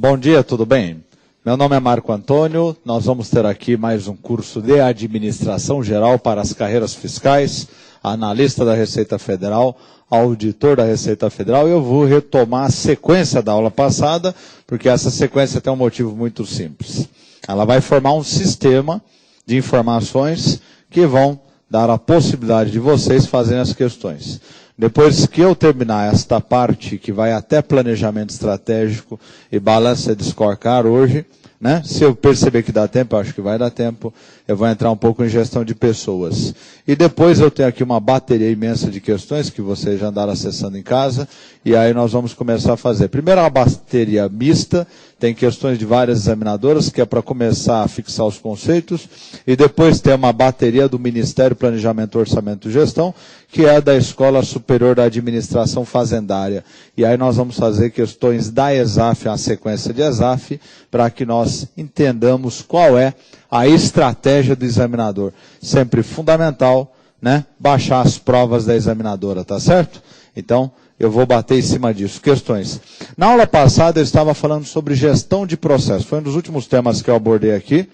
Bom dia, tudo bem? Meu nome é Marco Antônio, nós vamos ter aqui mais um curso de administração geral para as carreiras fiscais, analista da Receita Federal, auditor da Receita Federal. Eu vou retomar a sequência da aula passada, porque essa sequência tem um motivo muito simples. Ela vai formar um sistema de informações que vão dar a possibilidade de vocês fazerem as questões. Depois que eu terminar esta parte, que vai até planejamento estratégico e balança de scorecard hoje, né? Se eu perceber que dá tempo, eu acho que vai dar tempo, eu vou entrar um pouco em gestão de pessoas. E depois eu tenho aqui uma bateria imensa de questões que vocês já andaram acessando em casa, e aí nós vamos começar a fazer. Primeiro uma bateria mista, tem questões de várias examinadoras, que é para começar a fixar os conceitos, e depois tem uma bateria do Ministério Planejamento, Orçamento e Gestão, que é da Escola Superior da Administração Fazendária. E aí nós vamos fazer questões da ESAF, a sequência de ESAF, para que nós entendamos qual é a estratégia do examinador. Sempre fundamental, né, baixar as provas da examinadora, tá certo? Então, eu vou bater em cima disso. Questões. Na aula passada eu estava falando sobre gestão de processo. Foi um dos últimos temas que eu abordei aqui,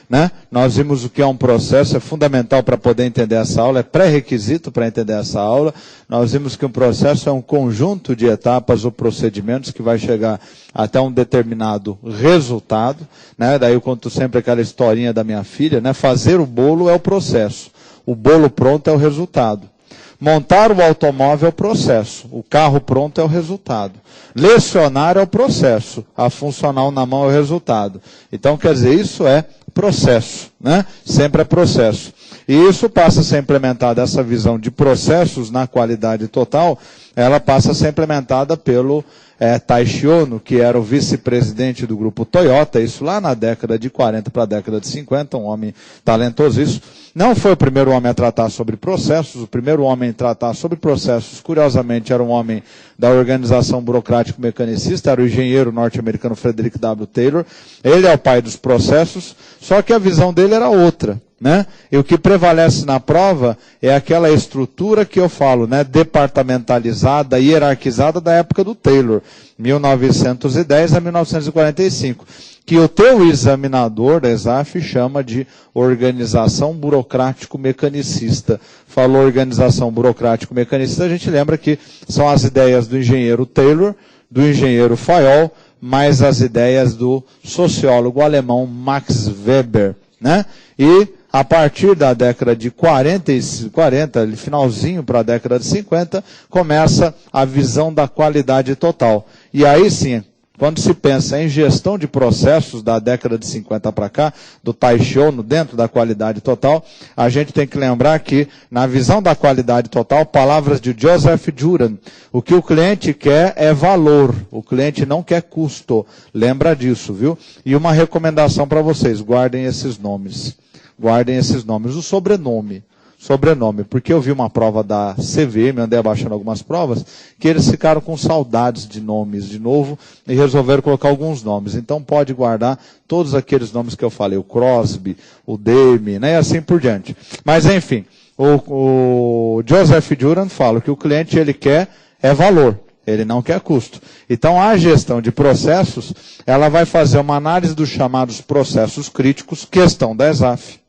né? Nós vimos o que é um processo, é fundamental para poder entender essa aula, é pré-requisito para entender essa aula. Nós vimos que um processo é um conjunto de etapas ou procedimentos que vai chegar até um determinado resultado, né? Daí eu conto sempre aquela historinha da minha filha, né? Fazer o bolo é o processo, o bolo pronto é o resultado. Montar o automóvel é o processo, o carro pronto é o resultado. Lecionar é o processo, a funcional na mão é o resultado. Então, quer dizer, isso é processo, né? Sempre é processo. E isso passa a ser implementado, essa visão de processos na qualidade total, ela passa a ser implementada pelo Taishi Ono, que era o vice-presidente do grupo Toyota, isso lá na década de 40 para a década de 50, um homem talentosíssimo. Não foi o primeiro homem a tratar sobre processos, o primeiro homem a tratar sobre processos, curiosamente, era um homem da organização burocrático-mecanicista, era o engenheiro norte-americano Frederick W. Taylor. Ele é o pai dos processos, só que a visão dele era outra, né? E o que prevalece na prova é aquela estrutura que eu falo, né? Departamentalizada, hierarquizada da época do Taylor, 1910 a 1945. Que o teu examinador da ESAF chama de organização burocrático-mecanicista. Falou organização burocrático-mecanicista, a gente lembra que são as ideias do engenheiro Taylor, do engenheiro Fayol, mais as ideias do sociólogo alemão Max Weber, né? E a partir da década de 40, finalzinho para a década de 50, começa a visão da qualidade total. E aí sim, quando se pensa em gestão de processos da década de 50 para cá, do Taishi Ono dentro da qualidade total, a gente tem que lembrar que, na visão da qualidade total, palavras de Joseph Juran, o que o cliente quer é valor, o cliente não quer custo. Lembra disso, viu? E uma recomendação para vocês, guardem esses nomes. Guardem esses nomes. O sobrenome, porque eu vi uma prova da CVM, andei abaixando algumas provas, que eles ficaram com saudades de nomes de novo e resolveram colocar alguns nomes. Então pode guardar todos aqueles nomes que eu falei, o Crosby, o Demi, né, e assim por diante. Mas enfim, o Joseph Juran fala que o cliente ele quer é valor. Ele não quer custo. Então, a gestão de processos, ela vai fazer uma análise dos chamados processos críticos, questão da ESAF.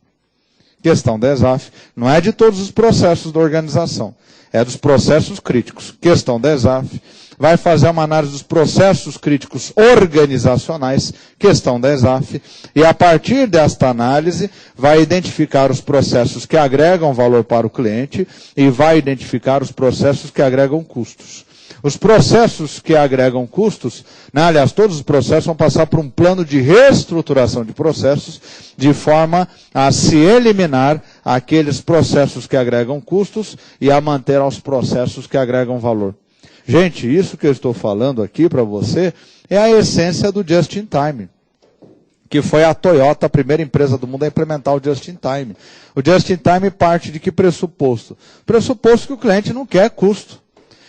Questão da ESAF. Não é de todos os processos da organização. É dos processos críticos. Questão da ESAF. Vai fazer uma análise dos processos críticos organizacionais. Questão da ESAF. E a partir desta análise, vai identificar os processos que agregam valor para o cliente e vai identificar os processos que agregam custos. Os processos que agregam custos, né, aliás, todos os processos vão passar por um plano de reestruturação de processos, de forma a se eliminar aqueles processos que agregam custos e a manter os processos que agregam valor. Gente, isso que eu estou falando aqui para você é a essência do Just in Time, que foi a Toyota, a primeira empresa do mundo a implementar o Just in Time. O Just in Time parte de que pressuposto? Pressuposto que o cliente não quer custo.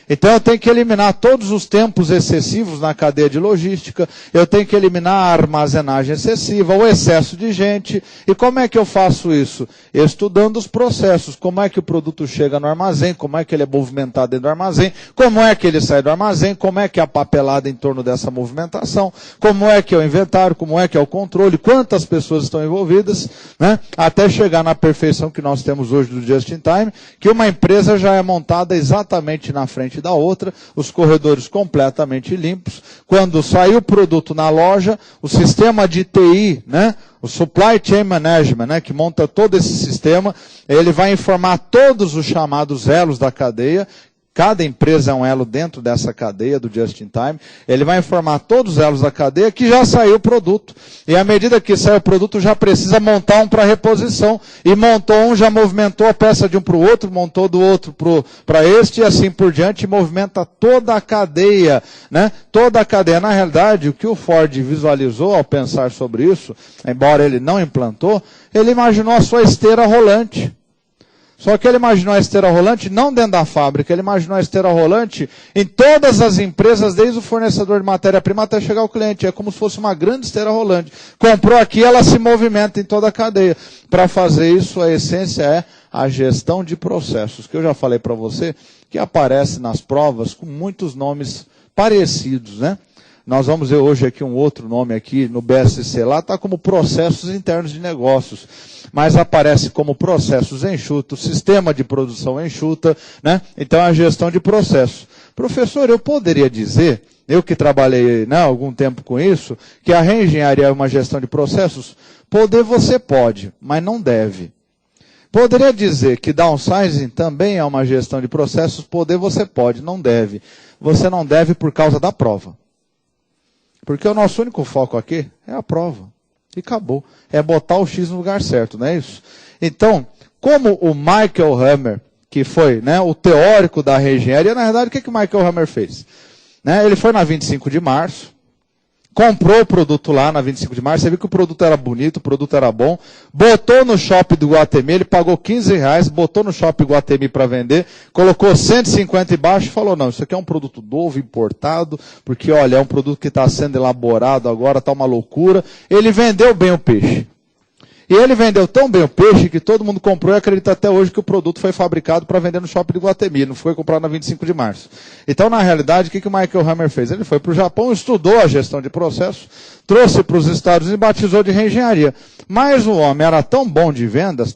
Então eu tenho que eliminar todos os tempos excessivos na cadeia de logística, eu tenho que eliminar a armazenagem excessiva, o excesso de gente. E como é que eu faço isso? Estudando os processos, como é que o produto chega no armazém, como é que ele é movimentado dentro do armazém, como é que ele sai do armazém, como é que é a papelada em torno dessa movimentação, como é que é o inventário, como é que é o controle, quantas pessoas estão envolvidas, né? Até chegar na perfeição que nós temos hoje do Just in Time, que uma empresa já é montada exatamente na frente da outra, os corredores completamente limpos. Quando sai o produto na loja, o sistema de TI, né, o Supply Chain Management, né, que monta todo esse sistema, ele vai informar todos os chamados elos da cadeia. Cada empresa é um elo dentro dessa cadeia do Just in Time. Ele vai informar todos os elos da cadeia que já saiu o produto. E à medida que sai o produto, já precisa montar um para reposição. E montou um, já movimentou a peça de um para o outro, montou do outro para este, e assim por diante, e movimenta toda a cadeia, né? Toda a cadeia. Na realidade, o que o Ford visualizou ao pensar sobre isso, embora ele não implantou, ele imaginou a sua esteira rolante. Só que ele imaginou a esteira rolante não dentro da fábrica, ele imaginou a esteira rolante em todas as empresas, desde o fornecedor de matéria-prima até chegar ao cliente. É como se fosse uma grande esteira rolante. Comprou aqui, ela se movimenta em toda a cadeia. Para fazer isso, a essência é a gestão de processos, que eu já falei para você, que aparece nas provas com muitos nomes parecidos, né? Nós vamos ver hoje aqui um outro nome aqui no BSC, lá está como processos internos de negócios, mas aparece como processos enxutos, sistema de produção enxuta, né? Então a gestão de processos. Professor, eu poderia dizer, eu que trabalhei, né, algum tempo com isso, que a reengenharia é uma gestão de processos? Poder você pode, mas não deve. Poderia dizer que downsizing também é uma gestão de processos? Poder você pode, não deve. Você não deve por causa da prova. Porque o nosso único foco aqui é a prova. E acabou. É botar o X no lugar certo, não é isso? Então, como o Michael Hammer, que foi, né, o teórico da reengenharia, na verdade, o que o Michael Hammer fez? Né, ele foi na 25 de março, comprou o produto lá na 25 de março, você viu que o produto era bonito, o produto era bom, botou no shopping do Guatemi, ele pagou R$15, botou no shopping Guatemi para vender, colocou 150 embaixo e falou, não, isso aqui é um produto novo, importado, porque olha, é um produto que está sendo elaborado agora, está uma loucura. Ele vendeu bem o peixe. E ele vendeu tão bem o peixe que todo mundo comprou e acredita até hoje que o produto foi fabricado para vender no shopping de Guatemi, não foi comprado na 25 de março. Então, na realidade, o que o Michael Hammer fez? Ele foi para o Japão, estudou a gestão de processos, trouxe para os Estados Unidos e batizou de reengenharia. Mas o homem era tão bom de vendas,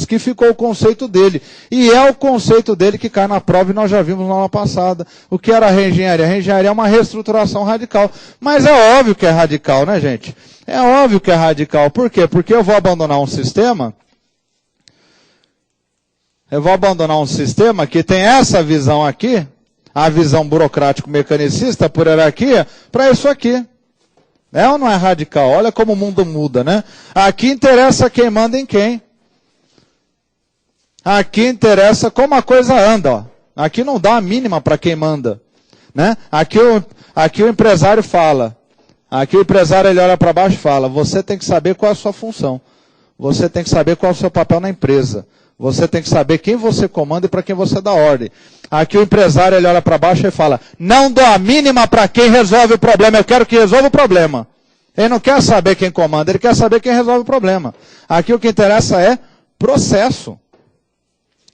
que ficou o conceito dele. E é o conceito dele que cai na prova e nós já vimos na aula passada. O que era a reengenharia? A reengenharia é uma reestruturação radical. Mas é óbvio que é radical, né, gente? É óbvio que é radical. Por quê? Porque eu vou abandonar um sistema que tem essa visão aqui, a visão burocrático-mecanicista por hierarquia, para isso aqui. É ou não é radical? Olha como o mundo muda, né? Aqui interessa quem manda em quem. Aqui interessa como a coisa anda, ó. Aqui não dá a mínima para quem manda, né? Aqui o empresário fala. Aqui o empresário ele olha para baixo e fala, você tem que saber qual é a sua função. Você tem que saber qual é o seu papel na empresa. Você tem que saber quem você comanda e para quem você dá ordem. Aqui o empresário ele olha para baixo e fala, não dou a mínima para quem resolve o problema, eu quero que resolva o problema. Ele não quer saber quem comanda, ele quer saber quem resolve o problema. Aqui o que interessa é processo.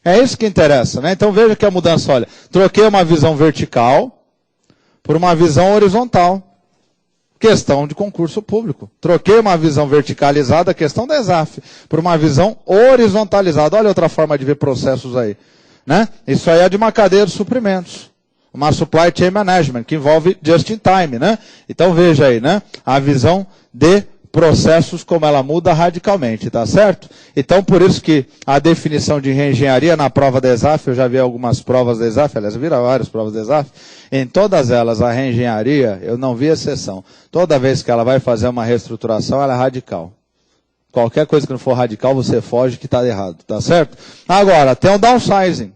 É isso que interessa, né? Então veja que a mudança, olha, troquei uma visão vertical por uma visão horizontal. Questão de concurso público. Troquei uma visão verticalizada, questão da ESAF, por uma visão horizontalizada. Olha outra forma de ver processos aí, né? Isso aí é de uma cadeia de suprimentos. Uma supply chain management, que envolve just in time, né? Então veja aí, né? A visão de processos, como ela muda radicalmente, tá certo? Então, por isso que a definição de reengenharia na prova da ESAF, eu já vi algumas provas da ESAF, aliás, eu vi várias provas da ESAF, em todas elas, a reengenharia, eu não vi exceção. Toda vez que ela vai fazer uma reestruturação, ela é radical. Qualquer coisa que não for radical, você foge que está errado, tá certo? Agora, tem o downsizing.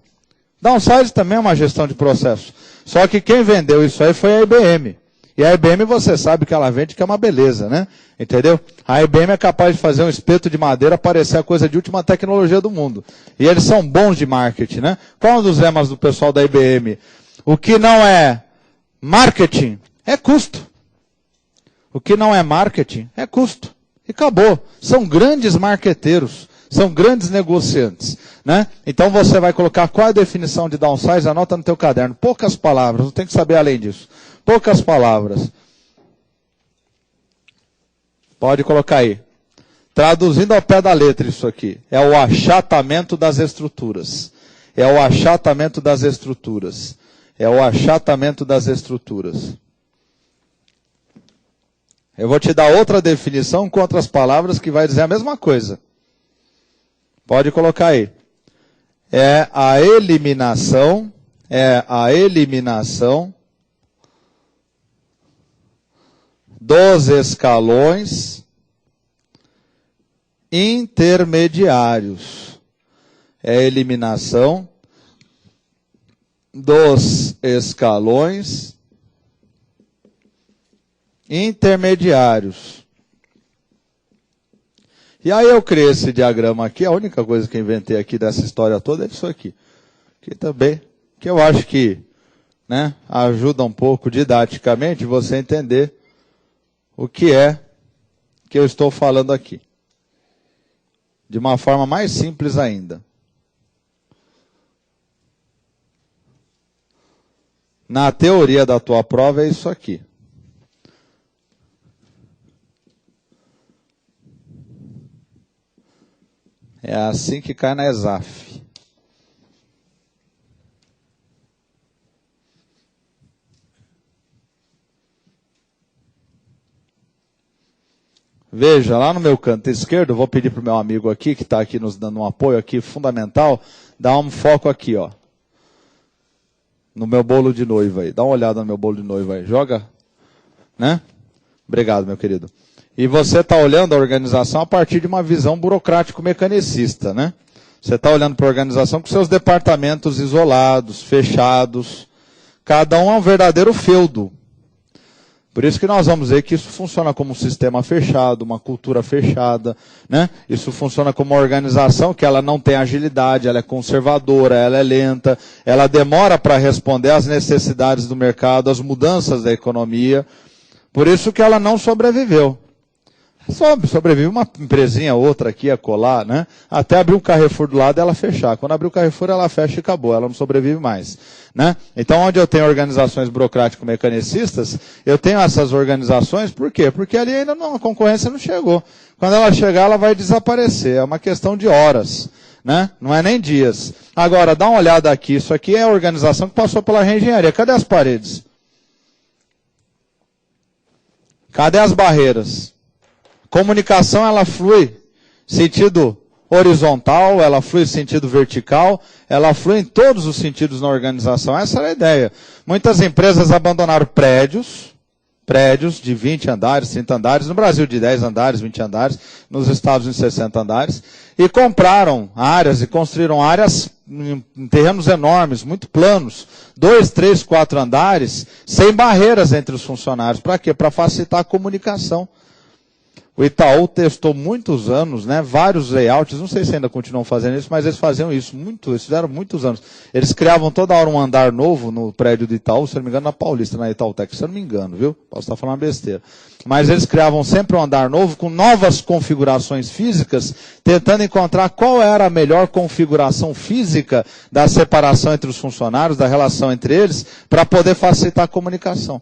Downsizing também é uma gestão de processo. Só que quem vendeu isso aí foi a IBM. E a IBM você sabe que ela vende que é uma beleza, né? Entendeu? A IBM é capaz de fazer um espeto de madeira parecer a coisa de última tecnologia do mundo. E eles são bons de marketing, né? Qual é um dos lemas do pessoal da IBM? O que não é marketing é custo. O que não é marketing é custo. E acabou. São grandes marqueteiros. São grandes negociantes, né? Então você vai colocar qual é a definição de downsize, anota no teu caderno. Poucas palavras, não tem que saber além disso. Poucas palavras. Pode colocar aí. Traduzindo ao pé da letra isso aqui. É o achatamento das estruturas. É o achatamento das estruturas. É o achatamento das estruturas. Eu vou te dar outra definição com outras palavras que vai dizer a mesma coisa. Pode colocar aí. É a eliminação dos escalões intermediários. É a eliminação dos escalões intermediários. E aí eu criei esse diagrama aqui, a única coisa que eu inventei aqui dessa história toda é isso aqui. Que também, que eu acho que, né, ajuda um pouco didaticamente você entender o que é que eu estou falando aqui. De uma forma mais simples ainda. Na teoria da tua prova é isso aqui. É assim que cai na ESAF. Veja, lá no meu canto esquerdo, vou pedir para o meu amigo aqui, que está aqui nos dando um apoio aqui fundamental, dar um foco aqui, ó. No meu bolo de noiva aí. Dá uma olhada no meu bolo de noiva aí. Joga, né? Obrigado, meu querido. E você está olhando a organização a partir de uma visão burocrático-mecanicista, né? Você está olhando para a organização com seus departamentos isolados, fechados. Cada um é um verdadeiro feudo. Por isso que nós vamos ver que isso funciona como um sistema fechado, uma cultura fechada, né? Isso funciona como uma organização que ela não tem agilidade, ela é conservadora, ela é lenta, ela demora para responder às necessidades do mercado, às mudanças da economia. Por isso que ela não sobreviveu. Sobrevive uma empresinha, outra aqui, a colar, né? Até abrir um Carrefour do lado e ela fechar. Quando abrir o Carrefour, ela fecha e acabou. Ela não sobrevive mais, né? Então, onde eu tenho organizações burocrático-mecanicistas, eu tenho essas organizações, por quê? Porque ali ainda não, a concorrência não chegou. Quando ela chegar, ela vai desaparecer. É uma questão de horas, né? Não é nem dias. Agora, dá uma olhada aqui. Isso aqui é a organização que passou pela reengenharia. Cadê as paredes? Cadê as barreiras? Comunicação, ela flui sentido horizontal, ela flui sentido vertical, ela flui em todos os sentidos na organização. Essa era a ideia. Muitas empresas abandonaram prédios de 20 andares, 30 andares, no Brasil de 10 andares, 20 andares, nos Estados Unidos 60 andares, e compraram áreas e construíram áreas em terrenos enormes, muito planos, 2, 3, 4 andares, sem barreiras entre os funcionários. Para quê? Para facilitar a comunicação. O Itaú testou muitos anos, né, vários layouts, não sei se ainda continuam fazendo isso, mas eles faziam isso, eles fizeram muitos anos. Eles criavam toda hora um andar novo no prédio do Itaú, se não me engano, na Paulista, na Itautec, se eu não me engano, viu? Posso estar falando besteira. Mas eles criavam sempre um andar novo com novas configurações físicas, tentando encontrar qual era a melhor configuração física da separação entre os funcionários, da relação entre eles, para poder facilitar a comunicação.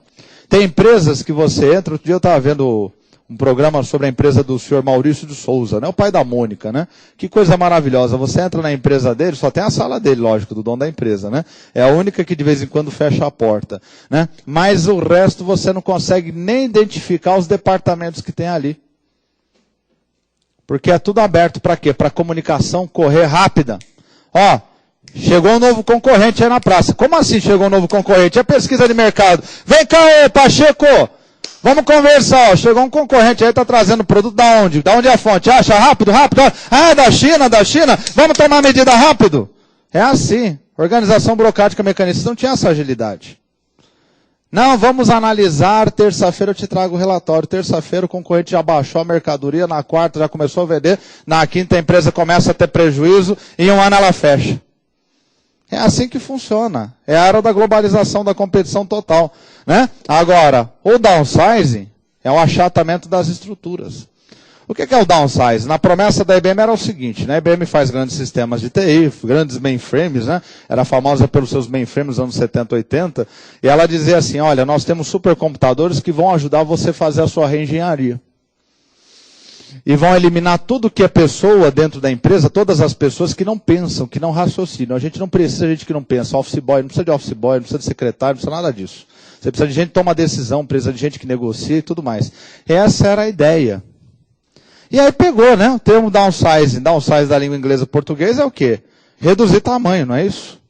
Tem empresas que você entra, outro dia eu estava vendo um programa sobre a empresa do senhor Maurício de Souza, né? O pai da Mônica, né? Que coisa maravilhosa. Você entra na empresa dele, só tem a sala dele, lógico, do dono da empresa, né? É a única que de vez em quando fecha a porta, né? Mas o resto você não consegue nem identificar os departamentos que tem ali. Porque é tudo aberto para quê? Para a comunicação correr rápida. Ó, chegou um novo concorrente aí na praça. Como assim chegou um novo concorrente? É pesquisa de mercado. Vem cá, ô Pacheco! Vamos conversar, ó. Chegou um concorrente aí, tá trazendo produto da onde? Da onde é a fonte? Acha rápido, rápido. Ah, da China. Vamos tomar medida rápido. É assim. Organização burocrática mecanicista não tinha essa agilidade. Não, vamos analisar. Terça-feira eu te trago o relatório. Terça-feira o concorrente já baixou a mercadoria. Na quarta já começou a vender. Na quinta a empresa começa a ter prejuízo. E em um ano ela fecha. É assim que funciona. É a era da globalização, da competição total. Né? Agora, o downsizing é o achatamento das estruturas. O que é o downsize? Na promessa da IBM era o seguinte, né? A IBM faz grandes sistemas de TI, grandes mainframes, né? Era famosa pelos seus mainframes nos anos 70, 80, e ela dizia assim, olha, nós temos supercomputadores que vão ajudar você a fazer a sua reengenharia. E vão eliminar tudo que é pessoa dentro da empresa, todas as pessoas que não pensam, que não raciocinam. A gente não precisa de gente que não pensa, office boy, não precisa de office boy, não precisa de secretário, não precisa nada disso. Você precisa de gente que toma decisão, precisa de gente que negocia e tudo mais. Essa era a ideia. E aí pegou, né? O termo downsizing da língua inglesa e portuguesa é o quê? Reduzir tamanho, não é isso?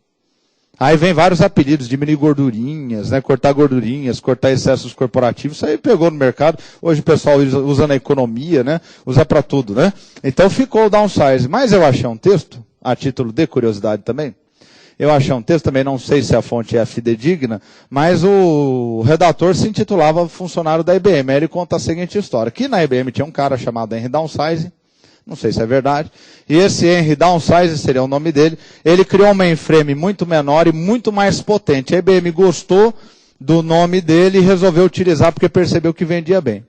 Aí vem vários apelidos, diminuir gordurinhas, né? Cortar gordurinhas, cortar excessos corporativos, isso aí pegou no mercado. Hoje o pessoal usa na economia, né? Usa para tudo, né? Então ficou o downsizing. Mas eu achei um texto, a título de curiosidade também, eu achei um texto, também não sei se a fonte é fidedigna, mas o redator se intitulava funcionário da IBM. Aí ele conta a seguinte história, que na IBM tinha um cara chamado Henry Downsizing, não sei se é verdade, e esse Henry Downsizing seria o nome dele, ele criou um mainframe muito menor e muito mais potente. A IBM gostou do nome dele e resolveu utilizar porque percebeu que vendia bem.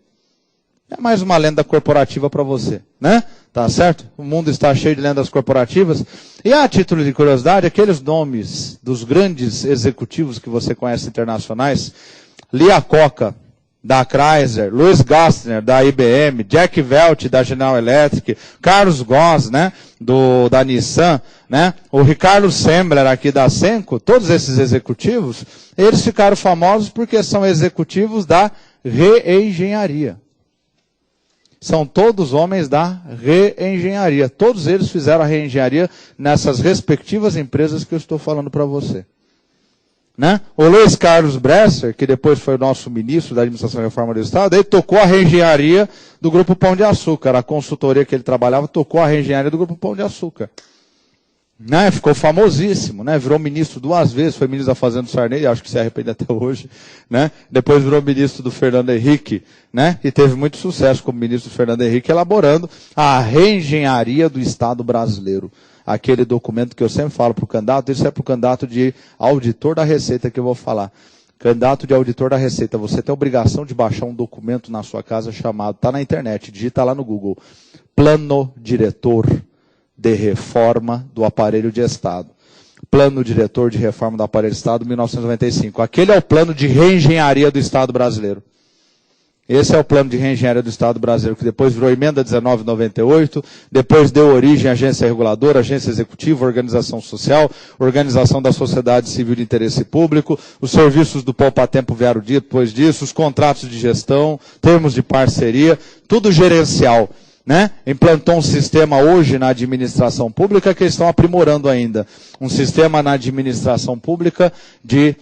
É mais uma lenda corporativa para você, né? Tá certo? O mundo está cheio de lendas corporativas. E a título de curiosidade, aqueles nomes dos grandes executivos que você conhece internacionais, Lee Iacocca, da Chrysler, Louis Gassner, da IBM, Jack Welch, da General Electric, Carlos Ghosn, né, da Nissan, né, o Ricardo Semler aqui da Senco, todos esses executivos, eles ficaram famosos porque são executivos da reengenharia. São todos homens da reengenharia. Todos eles fizeram a reengenharia nessas respectivas empresas que eu estou falando para você. Né? O Luiz Carlos Bresser, que depois foi o nosso ministro da Administração e Reforma do Estado, ele tocou a reengenharia do Grupo Pão de Açúcar. A consultoria que ele trabalhava tocou a reengenharia do Grupo Pão de Açúcar. Né? Ficou famosíssimo, né? Virou ministro 2 vezes, foi ministro da Fazenda do Sarney, acho que se arrepende até hoje, né? Depois virou ministro do Fernando Henrique, né? E teve muito sucesso como ministro do Fernando Henrique, elaborando a reengenharia do Estado brasileiro. Aquele documento que eu sempre falo para o candidato, isso é para o candidato de auditor da Receita que eu vou falar. Candidato de auditor da Receita, você tem a obrigação de baixar um documento na sua casa chamado, está na internet, digita lá no Google, Plano Diretor de Reforma do Aparelho de Estado. Plano Diretor de Reforma do Aparelho de Estado, 1995. Aquele é o plano de reengenharia do Estado brasileiro. Esse é o plano de reengenharia do Estado brasileiro, que depois virou emenda 1998, depois deu origem à agência reguladora, agência executiva, organização social, organização da sociedade civil de interesse público, os serviços do poupa-tempo vieram depois disso, os contratos de gestão, termos de parceria, tudo gerencial. Né? Implantou um sistema hoje na administração pública que eles estão aprimorando ainda. Um sistema na administração pública de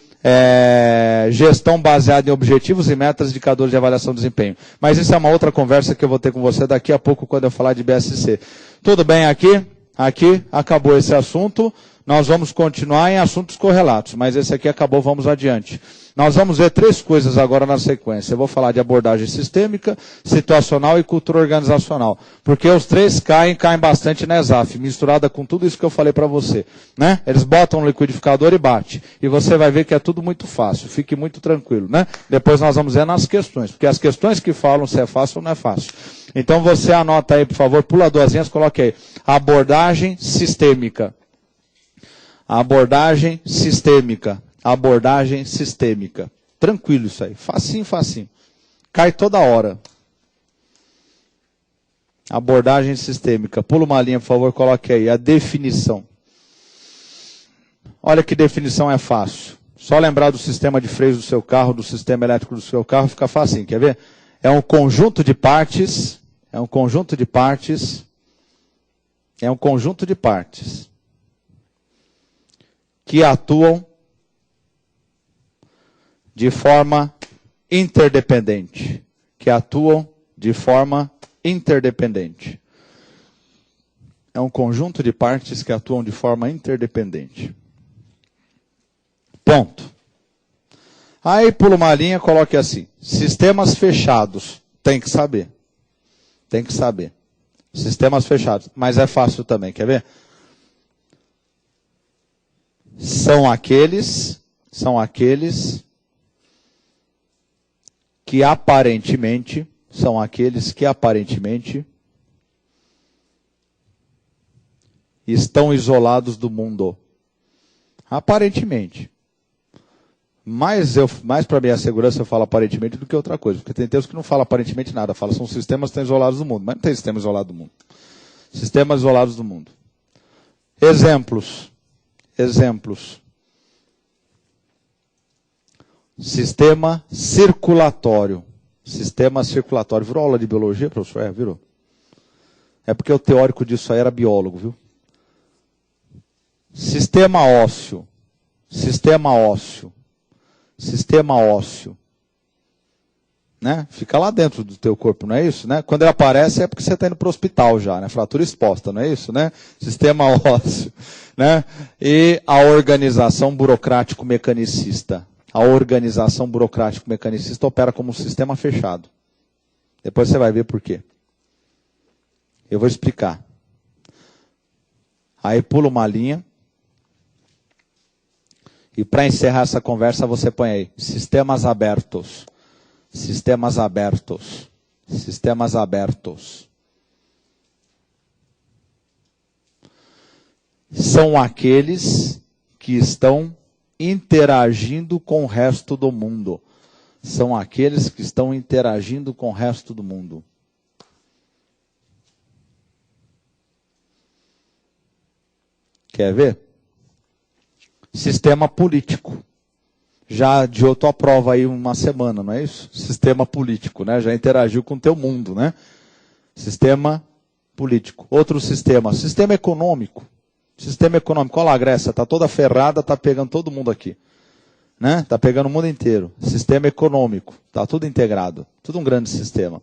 gestão baseada em objetivos e metas, indicadores de avaliação de desempenho. Mas isso é uma outra conversa que eu vou ter com você daqui a pouco quando eu falar de BSC. Tudo bem aqui? Aqui acabou esse assunto. Nós vamos continuar em assuntos correlatos, mas esse aqui acabou, vamos adiante. Nós vamos ver 3 coisas agora na sequência. Eu vou falar de abordagem sistêmica, situacional e cultura organizacional. Porque os 3 caem bastante na ESAF, misturada com tudo isso que eu falei para você. Né? Eles botam no liquidificador e bate. E você vai ver que é tudo muito fácil, fique muito tranquilo. Né? Depois nós vamos ver nas questões, porque as questões que falam se é fácil ou não é fácil. Então você anota aí, por favor, pula 2 linhas, coloque aí. Abordagem sistêmica. Abordagem sistêmica. Abordagem sistêmica. Tranquilo isso aí. Facinho, facinho. Cai toda hora. Abordagem sistêmica. Pula uma linha, por favor, coloque aí. A definição. Olha que definição é fácil. Só lembrar do sistema de freios do seu carro, do sistema elétrico do seu carro, fica facinho. Quer ver? É um conjunto de partes. É um conjunto de partes. É um conjunto de partes que atuam de forma interdependente. Que atuam de forma interdependente. É um conjunto de partes que atuam de forma interdependente. Ponto. Aí pula uma linha, coloque assim. Sistemas fechados. Tem que saber. Tem que saber. Sistemas fechados. Mas é fácil também, quer ver? são aqueles que aparentemente estão isolados do mundo. Aparentemente. Mais para minha segurança eu falo aparentemente do que outra coisa. Porque tem textos que não falam aparentemente nada. Fala, são sistemas que estão isolados do mundo. Mas não tem sistema isolado do mundo. Sistemas isolados do mundo. Exemplos. Sistema circulatório. Virou aula de biologia, professor? Virou. É porque o teórico disso aí era biólogo, viu? Sistema ósseo. Né? Fica lá dentro do teu corpo, não é isso? Né? Quando ele aparece é porque você está indo para o hospital já, né? Fratura exposta, não é isso? Né? Sistema ósseo. Né? E a organização burocrático-mecanicista. A organização burocrático-mecanicista opera como um sistema fechado. Depois você vai ver por quê. Eu vou explicar. Aí pula uma linha. E para encerrar essa conversa você põe aí, sistemas abertos. São aqueles que estão interagindo com o resto do mundo. Quer ver? Sistema político. Já adiou tua prova aí uma semana, não é isso? Sistema político, né? Já interagiu com o teu mundo, né? Sistema político. Outro sistema econômico. Olha lá a Grécia, está toda ferrada, está pegando todo mundo aqui. Né? Está pegando o mundo inteiro. Sistema econômico. Está tudo integrado. Tudo um grande sistema.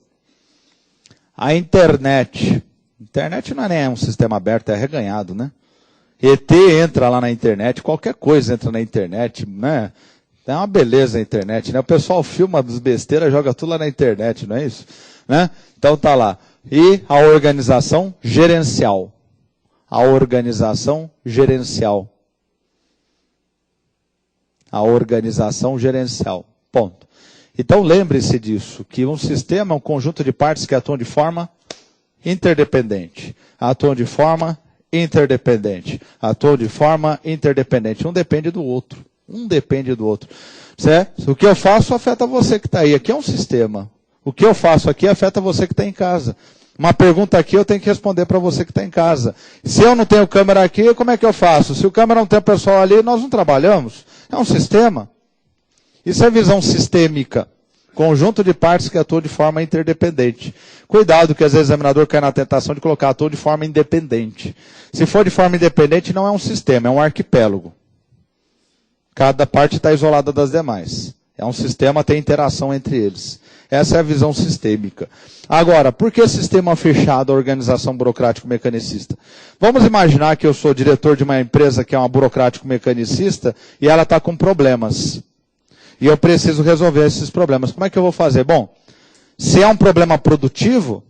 A internet. Internet não é nem um sistema aberto, é reganhado, né? ET entra lá na internet, qualquer coisa entra na internet, né? É uma beleza a internet, né? O pessoal filma as besteiras, joga tudo lá na internet, não é isso? Né? Então tá lá. E a organização gerencial. Ponto. Então lembre-se disso, que um sistema é um conjunto de partes que atuam de forma interdependente. Um depende do outro. Certo? O que eu faço afeta você que está aí. Aqui é um sistema. O que eu faço aqui afeta você que está em casa. Uma pergunta aqui eu tenho que responder para você que está em casa. Se eu não tenho câmera aqui, como é que eu faço? Se o câmera não tem pessoal ali, nós não trabalhamos. É um sistema. Isso é visão sistêmica. Conjunto de partes que atuam de forma interdependente. Cuidado que às vezes o examinador cai na tentação de colocar atuam de forma independente. Se for de forma independente, não é um sistema, é um arquipélago. Cada parte está isolada das demais. É um sistema, tem interação entre eles. Essa é a visão sistêmica. Agora, por que sistema fechado, a organização burocrático-mecanicista? Vamos imaginar que eu sou diretor de uma empresa que é uma burocrático-mecanicista e ela está com problemas. E eu preciso resolver esses problemas. Como é que eu vou fazer? Bom, se é um problema produtivo,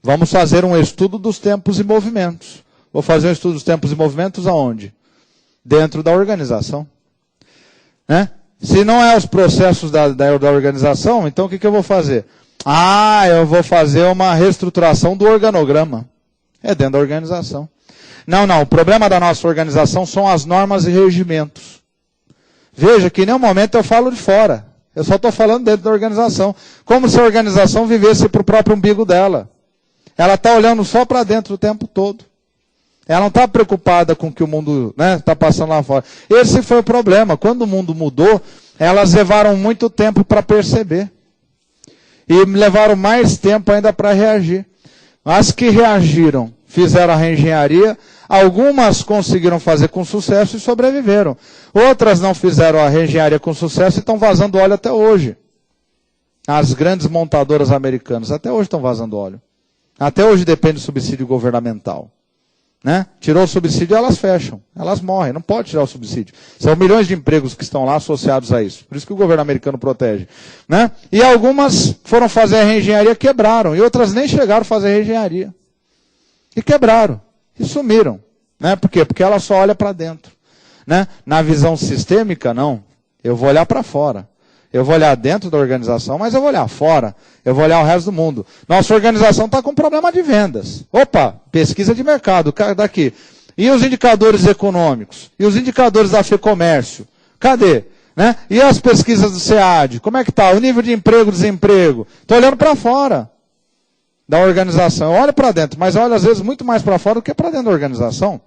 vamos fazer um estudo dos tempos e movimentos. Vou fazer um estudo dos tempos e movimentos aonde? Dentro da organização. Né? Se não é os processos da organização, então o que eu vou fazer? Eu vou fazer uma reestruturação do organograma. É dentro da organização. Não, o problema da nossa organização são as normas e regimentos. Veja que em nenhum momento eu falo de fora. Eu só estou falando dentro da organização. Como se a organização vivesse para o próprio umbigo dela. Ela está olhando só para dentro o tempo todo. Ela não está preocupada com o que o mundo está passando lá fora. Esse foi o problema. Quando o mundo mudou, elas levaram muito tempo para perceber. E levaram mais tempo ainda para reagir. As que reagiram, fizeram a reengenharia, algumas conseguiram fazer com sucesso e sobreviveram. Outras não fizeram a reengenharia com sucesso e estão vazando óleo até hoje. As grandes montadoras americanas até hoje estão vazando óleo. Até hoje depende do subsídio governamental. Né? Tirou o subsídio, elas fecham. Elas morrem. Não pode tirar o subsídio. São milhões de empregos que estão lá associados a isso. Por isso que o governo americano protege. Né? E algumas foram fazer a reengenharia, quebraram. E outras nem chegaram a fazer a reengenharia. E quebraram. E sumiram. Né? Por quê? Porque ela só olha para dentro. né? Na visão sistêmica, não. Eu vou olhar para fora. Eu vou olhar dentro da organização, mas eu vou olhar fora. Eu vou olhar o resto do mundo. Nossa organização está com problema de vendas. Opa, pesquisa de mercado, daqui. E os indicadores econômicos? E os indicadores da FEComércio? Cadê? Né? E as pesquisas do SEAD? Como é que está? O nível de emprego, desemprego? Estou olhando para fora da organização. Eu olho para dentro, mas eu olho às vezes muito mais para fora do que para dentro da organização.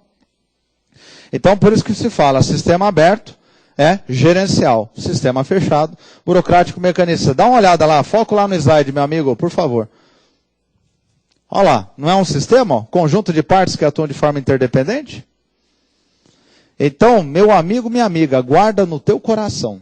Então, por isso que se fala, sistema aberto é gerencial. Sistema fechado, burocrático, mecanicista. Dá uma olhada lá, foco lá no slide, meu amigo, por favor. Olha lá, não é um sistema? Ó, conjunto de partes que atuam de forma interdependente? Então, meu amigo, minha amiga, guarda no teu coração.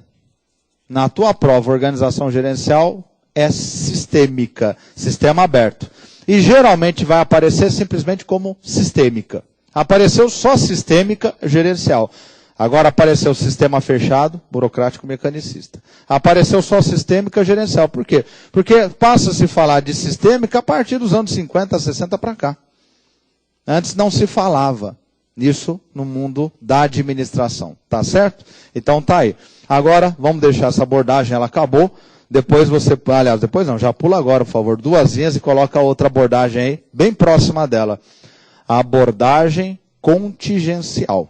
Na tua prova, organização gerencial é sistêmica, sistema aberto. E geralmente vai aparecer simplesmente como sistêmica. Apareceu só sistêmica, gerencial. Agora apareceu sistema fechado, burocrático, mecanicista. Apareceu só sistêmica, gerencial. Por quê? Porque passa a se falar de sistêmica a partir dos anos 50, 60 para cá. Antes não se falava nisso no mundo da administração. Tá certo? Então tá aí. Agora, vamos deixar essa abordagem, ela acabou. Depois você, aliás, depois não, já pula agora, por favor, 2 linhas e coloca outra abordagem aí, bem próxima dela. A abordagem contingencial.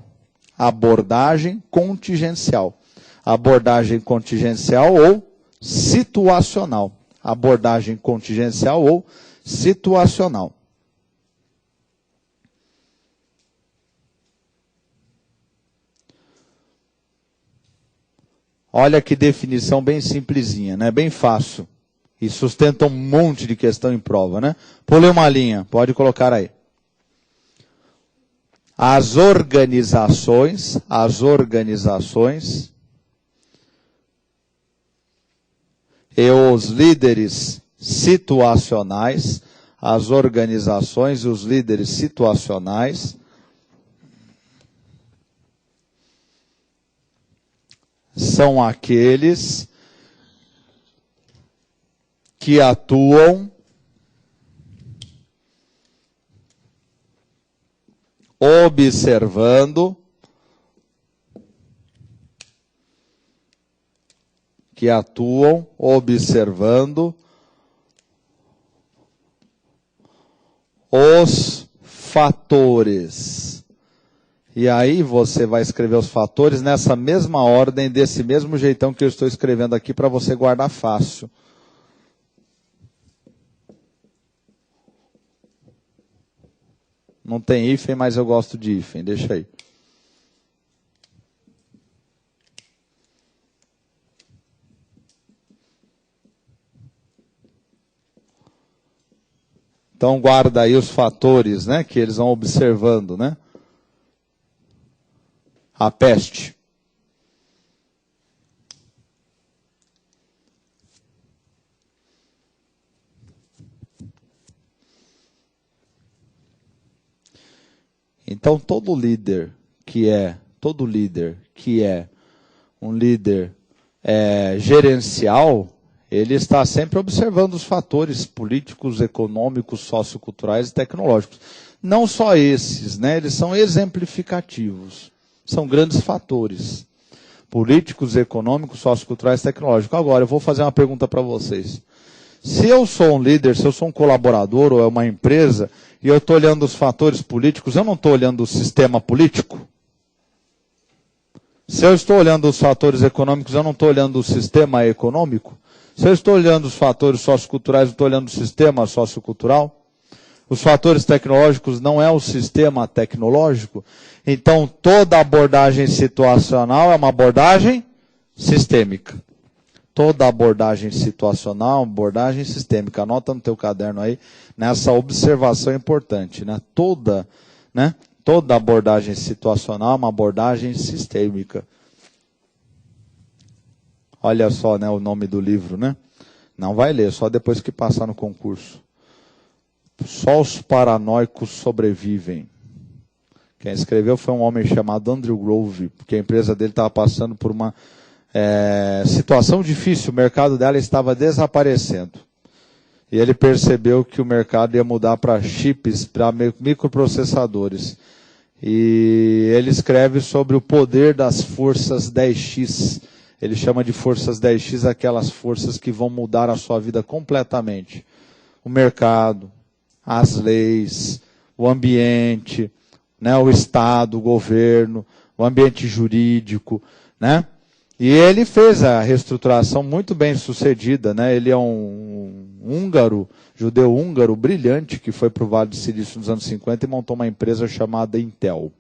Abordagem contingencial. Abordagem contingencial ou situacional. Abordagem contingencial ou situacional. Olha que definição bem simplesinha, né? Bem fácil. E sustenta um monte de questão em prova, né? Pulei uma linha, pode colocar aí. As organizações e os líderes situacionais, as organizações e os líderes situacionais são aqueles que atuam observando os fatores. E aí você vai escrever os fatores nessa mesma ordem, desse mesmo jeitão que eu estou escrevendo aqui para você guardar fácil. Não tem hífen, mas eu gosto de hífen. Deixa aí. Então guarda aí os fatores, né, que eles vão observando, né? A peste. Então todo líder que é um líder gerencial, ele está sempre observando os fatores políticos, econômicos, socioculturais e tecnológicos. Não só esses, né? Eles são exemplificativos. São grandes fatores. Políticos, econômicos, socioculturais e tecnológicos. Agora, eu vou fazer uma pergunta para vocês. Se eu sou um líder, se eu sou um colaborador ou é uma empresa, e eu estou olhando os fatores políticos, eu não estou olhando o sistema político? Se eu estou olhando os fatores econômicos, eu não estou olhando o sistema econômico? Se eu estou olhando os fatores socioculturais, eu estou olhando o sistema sociocultural? Os fatores tecnológicos não é o sistema tecnológico? Então, toda abordagem situacional é uma abordagem sistêmica. Toda abordagem situacional é uma abordagem sistêmica. Anota no teu caderno aí, nessa observação importante. Né? Toda abordagem situacional é uma abordagem sistêmica. Olha só, né, o nome do livro, né? Não vai ler, só depois que passar no concurso. Só os paranoicos sobrevivem. Quem escreveu foi um homem chamado Andrew Grove, porque a empresa dele estava passando por uma situação difícil, o mercado dela estava desaparecendo. E ele percebeu que o mercado ia mudar para chips, para microprocessadores. E ele escreve sobre o poder das forças 10X. Ele chama de forças 10X aquelas forças que vão mudar a sua vida completamente. O mercado, as leis, o ambiente, né, o Estado, o governo, o ambiente jurídico, né? E ele fez a reestruturação muito bem sucedida, né? Ele é um húngaro, judeu húngaro brilhante, que foi para o Vale do Silício nos anos 50 e montou uma empresa chamada Intel.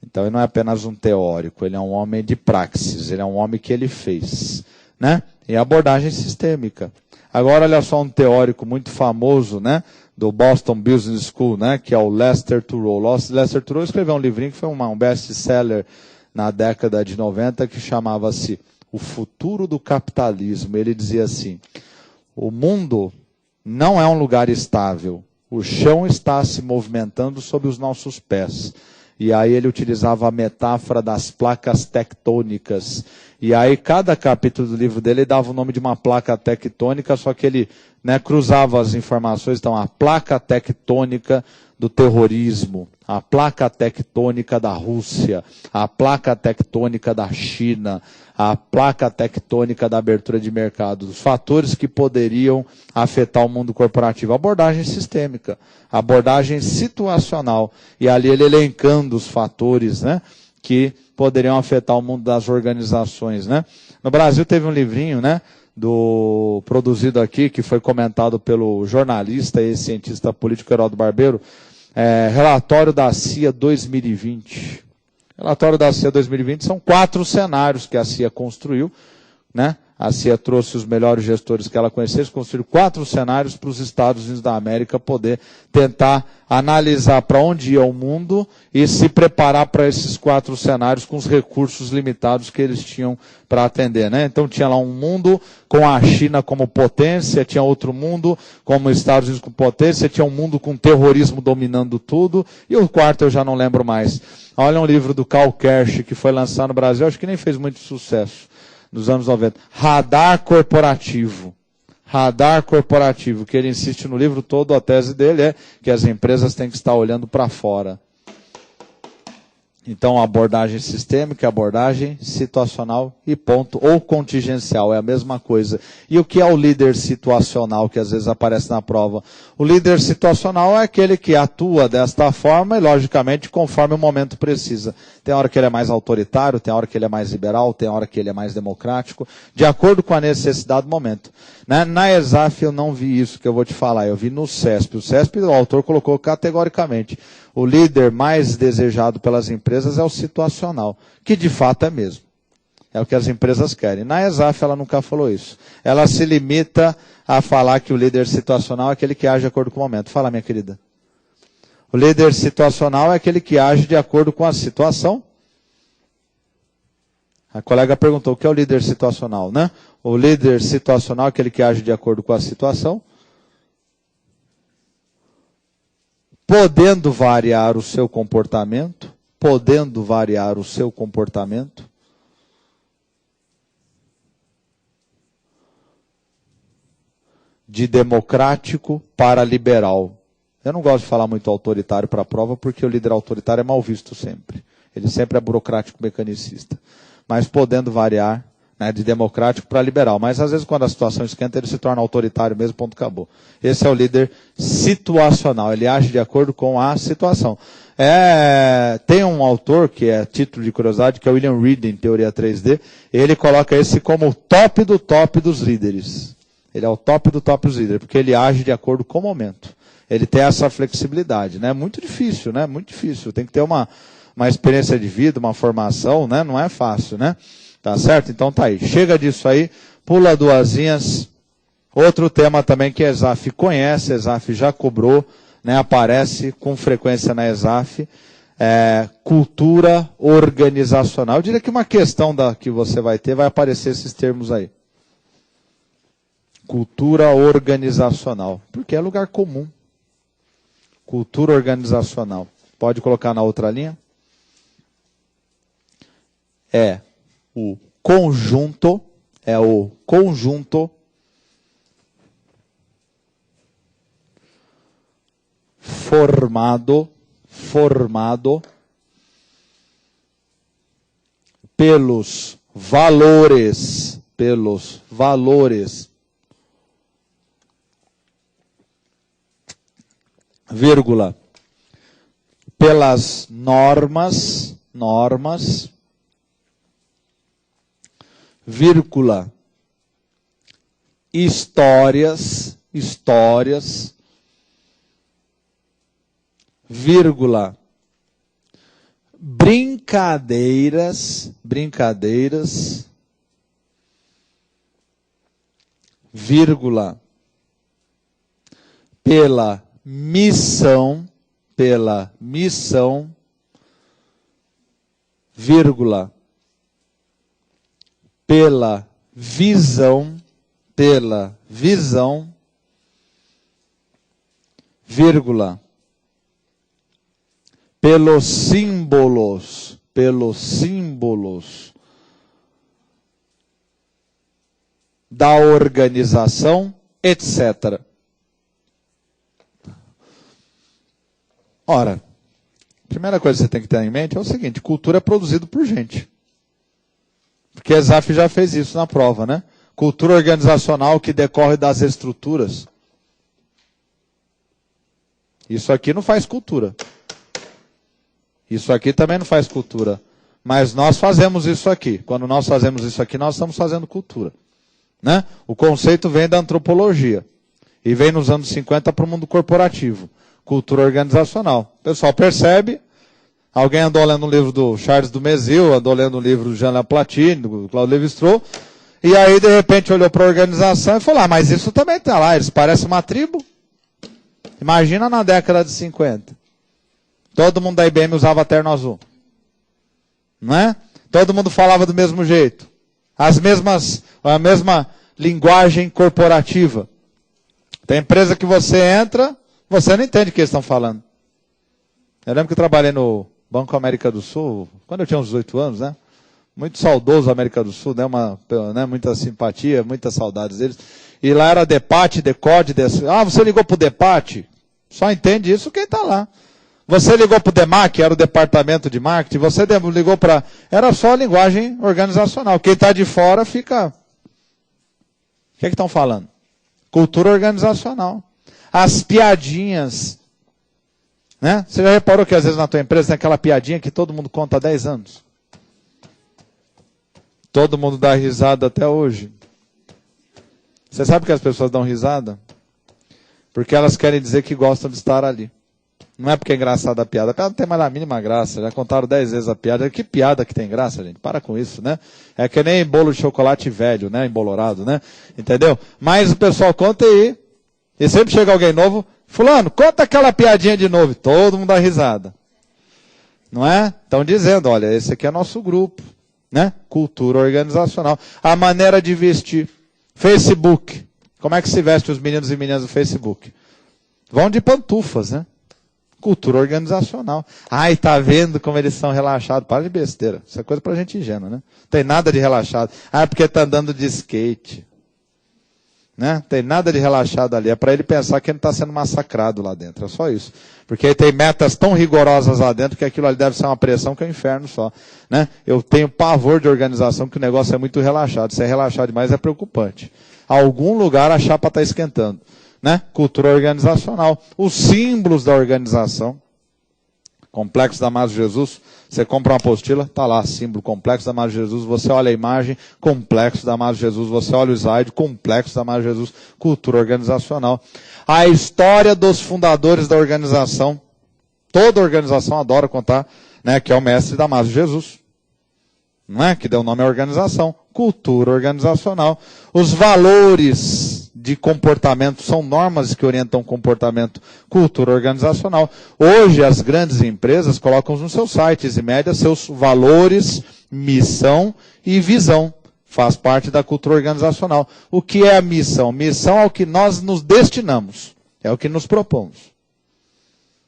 Então ele não é apenas um teórico, ele é um homem de praxis, ele é um homem que ele fez, né? E abordagem sistêmica. Agora olha só um teórico muito famoso, né? Do Boston Business School, né? Que é o Lester Turow. Lester Turow escreveu um livrinho que foi um best-seller na década de 90, que chamava-se O Futuro do Capitalismo. Ele dizia assim: o mundo não é um lugar estável, o chão está se movimentando sob os nossos pés. E aí ele utilizava a metáfora das placas tectônicas. E aí cada capítulo do livro dele dava o nome de uma placa tectônica, só que ele, né, cruzava as informações. Então, a placa tectônica do terrorismo, a placa tectônica da Rússia, a placa tectônica da China, a placa tectônica da abertura de mercado, os fatores que poderiam afetar o mundo corporativo. Abordagem sistêmica, abordagem situacional. E ali ele elencando os fatores, né, que poderiam afetar o mundo das organizações, né. No Brasil teve um livrinho, né, produzido aqui, que foi comentado pelo jornalista e cientista político Heródoto Barbeiro, relatório da CIA 2020. Relatório da CIA 2020 são 4 cenários que a CIA construiu, né? A CIA trouxe os melhores gestores que ela conhecia, eles construíram 4 cenários para os Estados Unidos da América poder tentar analisar para onde ia o mundo e se preparar para esses 4 cenários com os recursos limitados que eles tinham para atender, né? Então tinha lá um mundo com a China como potência, tinha outro mundo como os Estados Unidos como potência, tinha um mundo com terrorismo dominando tudo, e o quarto eu já não lembro mais. Olha um livro do Karl Kersch que foi lançado no Brasil, acho que nem fez muito sucesso nos anos 90. Radar corporativo. Radar corporativo, que ele insiste no livro todo, a tese dele é que as empresas têm que estar olhando para fora. Então, abordagem sistêmica, abordagem situacional e ponto. Ou contingencial, é a mesma coisa. E o que é o líder situacional, que às vezes aparece na prova? O líder situacional é aquele que atua desta forma e, logicamente, conforme o momento precisa. Tem hora que ele é mais autoritário, tem hora que ele é mais liberal, tem hora que ele é mais democrático, de acordo com a necessidade do momento. Na ESAF eu não vi isso que eu vou te falar, eu vi no CESP. O CESP, o autor colocou categoricamente: o líder mais desejado pelas empresas é o situacional, que de fato é mesmo. É o que as empresas querem. Na ESAF ela nunca falou isso. Ela se limita a falar que o líder situacional é aquele que age de acordo com o momento. Fala, minha querida. O líder situacional é aquele que age de acordo com a situação. A colega perguntou o que é o líder situacional, né? O líder situacional é aquele que age de acordo com a situação, podendo variar o seu comportamento, de democrático para liberal. Eu não gosto de falar muito autoritário para a prova, porque o líder autoritário é mal visto sempre. Ele sempre é burocrático mecanicista. Mas podendo variar, né, de democrático para liberal. Mas às vezes quando a situação esquenta, ele se torna autoritário mesmo, ponto, acabou. Esse é o líder situacional, ele age de acordo com a situação. Tem um autor, que é título de curiosidade, que é William Reed, em Teoria 3D, ele coloca esse como o top do top dos líderes. Ele é o top do top dos líderes, porque ele age de acordo com o momento. Ele tem essa flexibilidade, né? Muito difícil, né? Muito difícil. Tem que ter uma experiência de vida, uma formação, né? Não é fácil, né? Tá certo? Então tá aí. Chega disso aí, pula 2 linhas. Outro tema também que a ESAF conhece, a ESAF já cobrou, né? Aparece com frequência na ESAF, cultura organizacional. Eu diria que uma questão que você vai ter, vai aparecer esses termos aí. Cultura organizacional, porque é lugar comum. Cultura organizacional. Pode colocar na outra linha. É o conjunto formado pelos valores, vírgula, pelas normas, vírgula, histórias, vírgula, brincadeiras, vírgula, pela missão, vírgula, pela visão, vírgula, pelos símbolos, da organização, etc. Ora, a primeira coisa que você tem que ter em mente é o seguinte: cultura é produzido por gente. Porque a ESAF já fez isso na prova, né? Cultura organizacional que decorre das estruturas. Isso aqui não faz cultura. Isso aqui também não faz cultura. Mas nós fazemos isso aqui. Quando nós fazemos isso aqui, nós estamos fazendo cultura. Né? O conceito vem da antropologia. E vem nos anos 50 para o mundo corporativo. Cultura organizacional. O pessoal percebe. Alguém andou lendo um livro do Charles Dumézil, andou lendo um livro do Jean Laplatine, do Claude Lévi-Strauss. E aí, de repente, olhou para a organização e falou: mas isso também está lá. Eles parecem uma tribo. Imagina na década de 50. Todo mundo da IBM usava terno azul. Não é? Todo mundo falava do mesmo jeito. A mesma linguagem corporativa. Tem empresa que você entra, você não entende o que eles estão falando. Eu lembro que eu trabalhei no Banco América do Sul, quando eu tinha uns 18 anos, né? Muito saudoso América do Sul, né? Muita simpatia, muitas saudades deles. E lá era DEPAT, DECODE, você ligou para o DEPAT? Só entende isso quem está lá. Você ligou para o DEMAC, era o departamento de marketing, você ligou para... Era só linguagem organizacional. Quem está de fora fica... O que é que estão falando? Cultura organizacional. As piadinhas. Né? Você já reparou que às vezes na tua empresa tem aquela piadinha que todo mundo conta há 10 anos? Todo mundo dá risada até hoje. Você sabe que as pessoas dão risada? Porque elas querem dizer que gostam de estar ali. Não é porque é engraçada a piada. A piada não tem mais a mínima graça. Já contaram 10 vezes a piada. Que piada que tem graça, gente? Para com isso, né? É que nem bolo de chocolate velho, né? Embolorado, né? Entendeu? Mas o pessoal conta aí. E sempre chega alguém novo. Fulano, conta aquela piadinha de novo. Todo mundo dá risada. Não é? Estão dizendo, olha, esse aqui é nosso grupo. Né? Cultura organizacional. A maneira de vestir. Facebook. Como é que se veste os meninos e meninas do Facebook? Vão de pantufas, né? Cultura organizacional. Ai, tá vendo como eles são relaxados? Para de besteira. Isso é coisa pra gente ingênua, né? Não tem nada de relaxado. Ah, porque tá andando de skate. Né? Não tem nada de relaxado ali. É para ele pensar que ele está sendo massacrado lá dentro. É só isso. Porque ele tem metas tão rigorosas lá dentro que aquilo ali deve ser uma pressão que é um inferno só. Né? Eu tenho pavor de organização que o negócio é muito relaxado. Se é relaxado demais é preocupante. Algum lugar a chapa está esquentando. Né? Cultura organizacional. Os símbolos da organização. Complexo da Amado Jesus. Você compra uma apostila, está lá, símbolo, Complexo da Amado Jesus. Você olha a imagem, Complexo da Amado Jesus. Você olha o slide, Complexo da Amado Jesus. Cultura organizacional. A história dos fundadores da organização. Toda organização adora contar, né, que é o mestre da Amado Jesus. Não é? Que deu nome à organização. Cultura organizacional. Os valores de comportamento são normas que orientam o comportamento. Cultura organizacional. Hoje as grandes empresas colocam nos seus sites e médias seus valores, missão e visão. Faz parte da cultura organizacional. O que é a missão? Missão é o que nós nos destinamos. É o que nos propomos.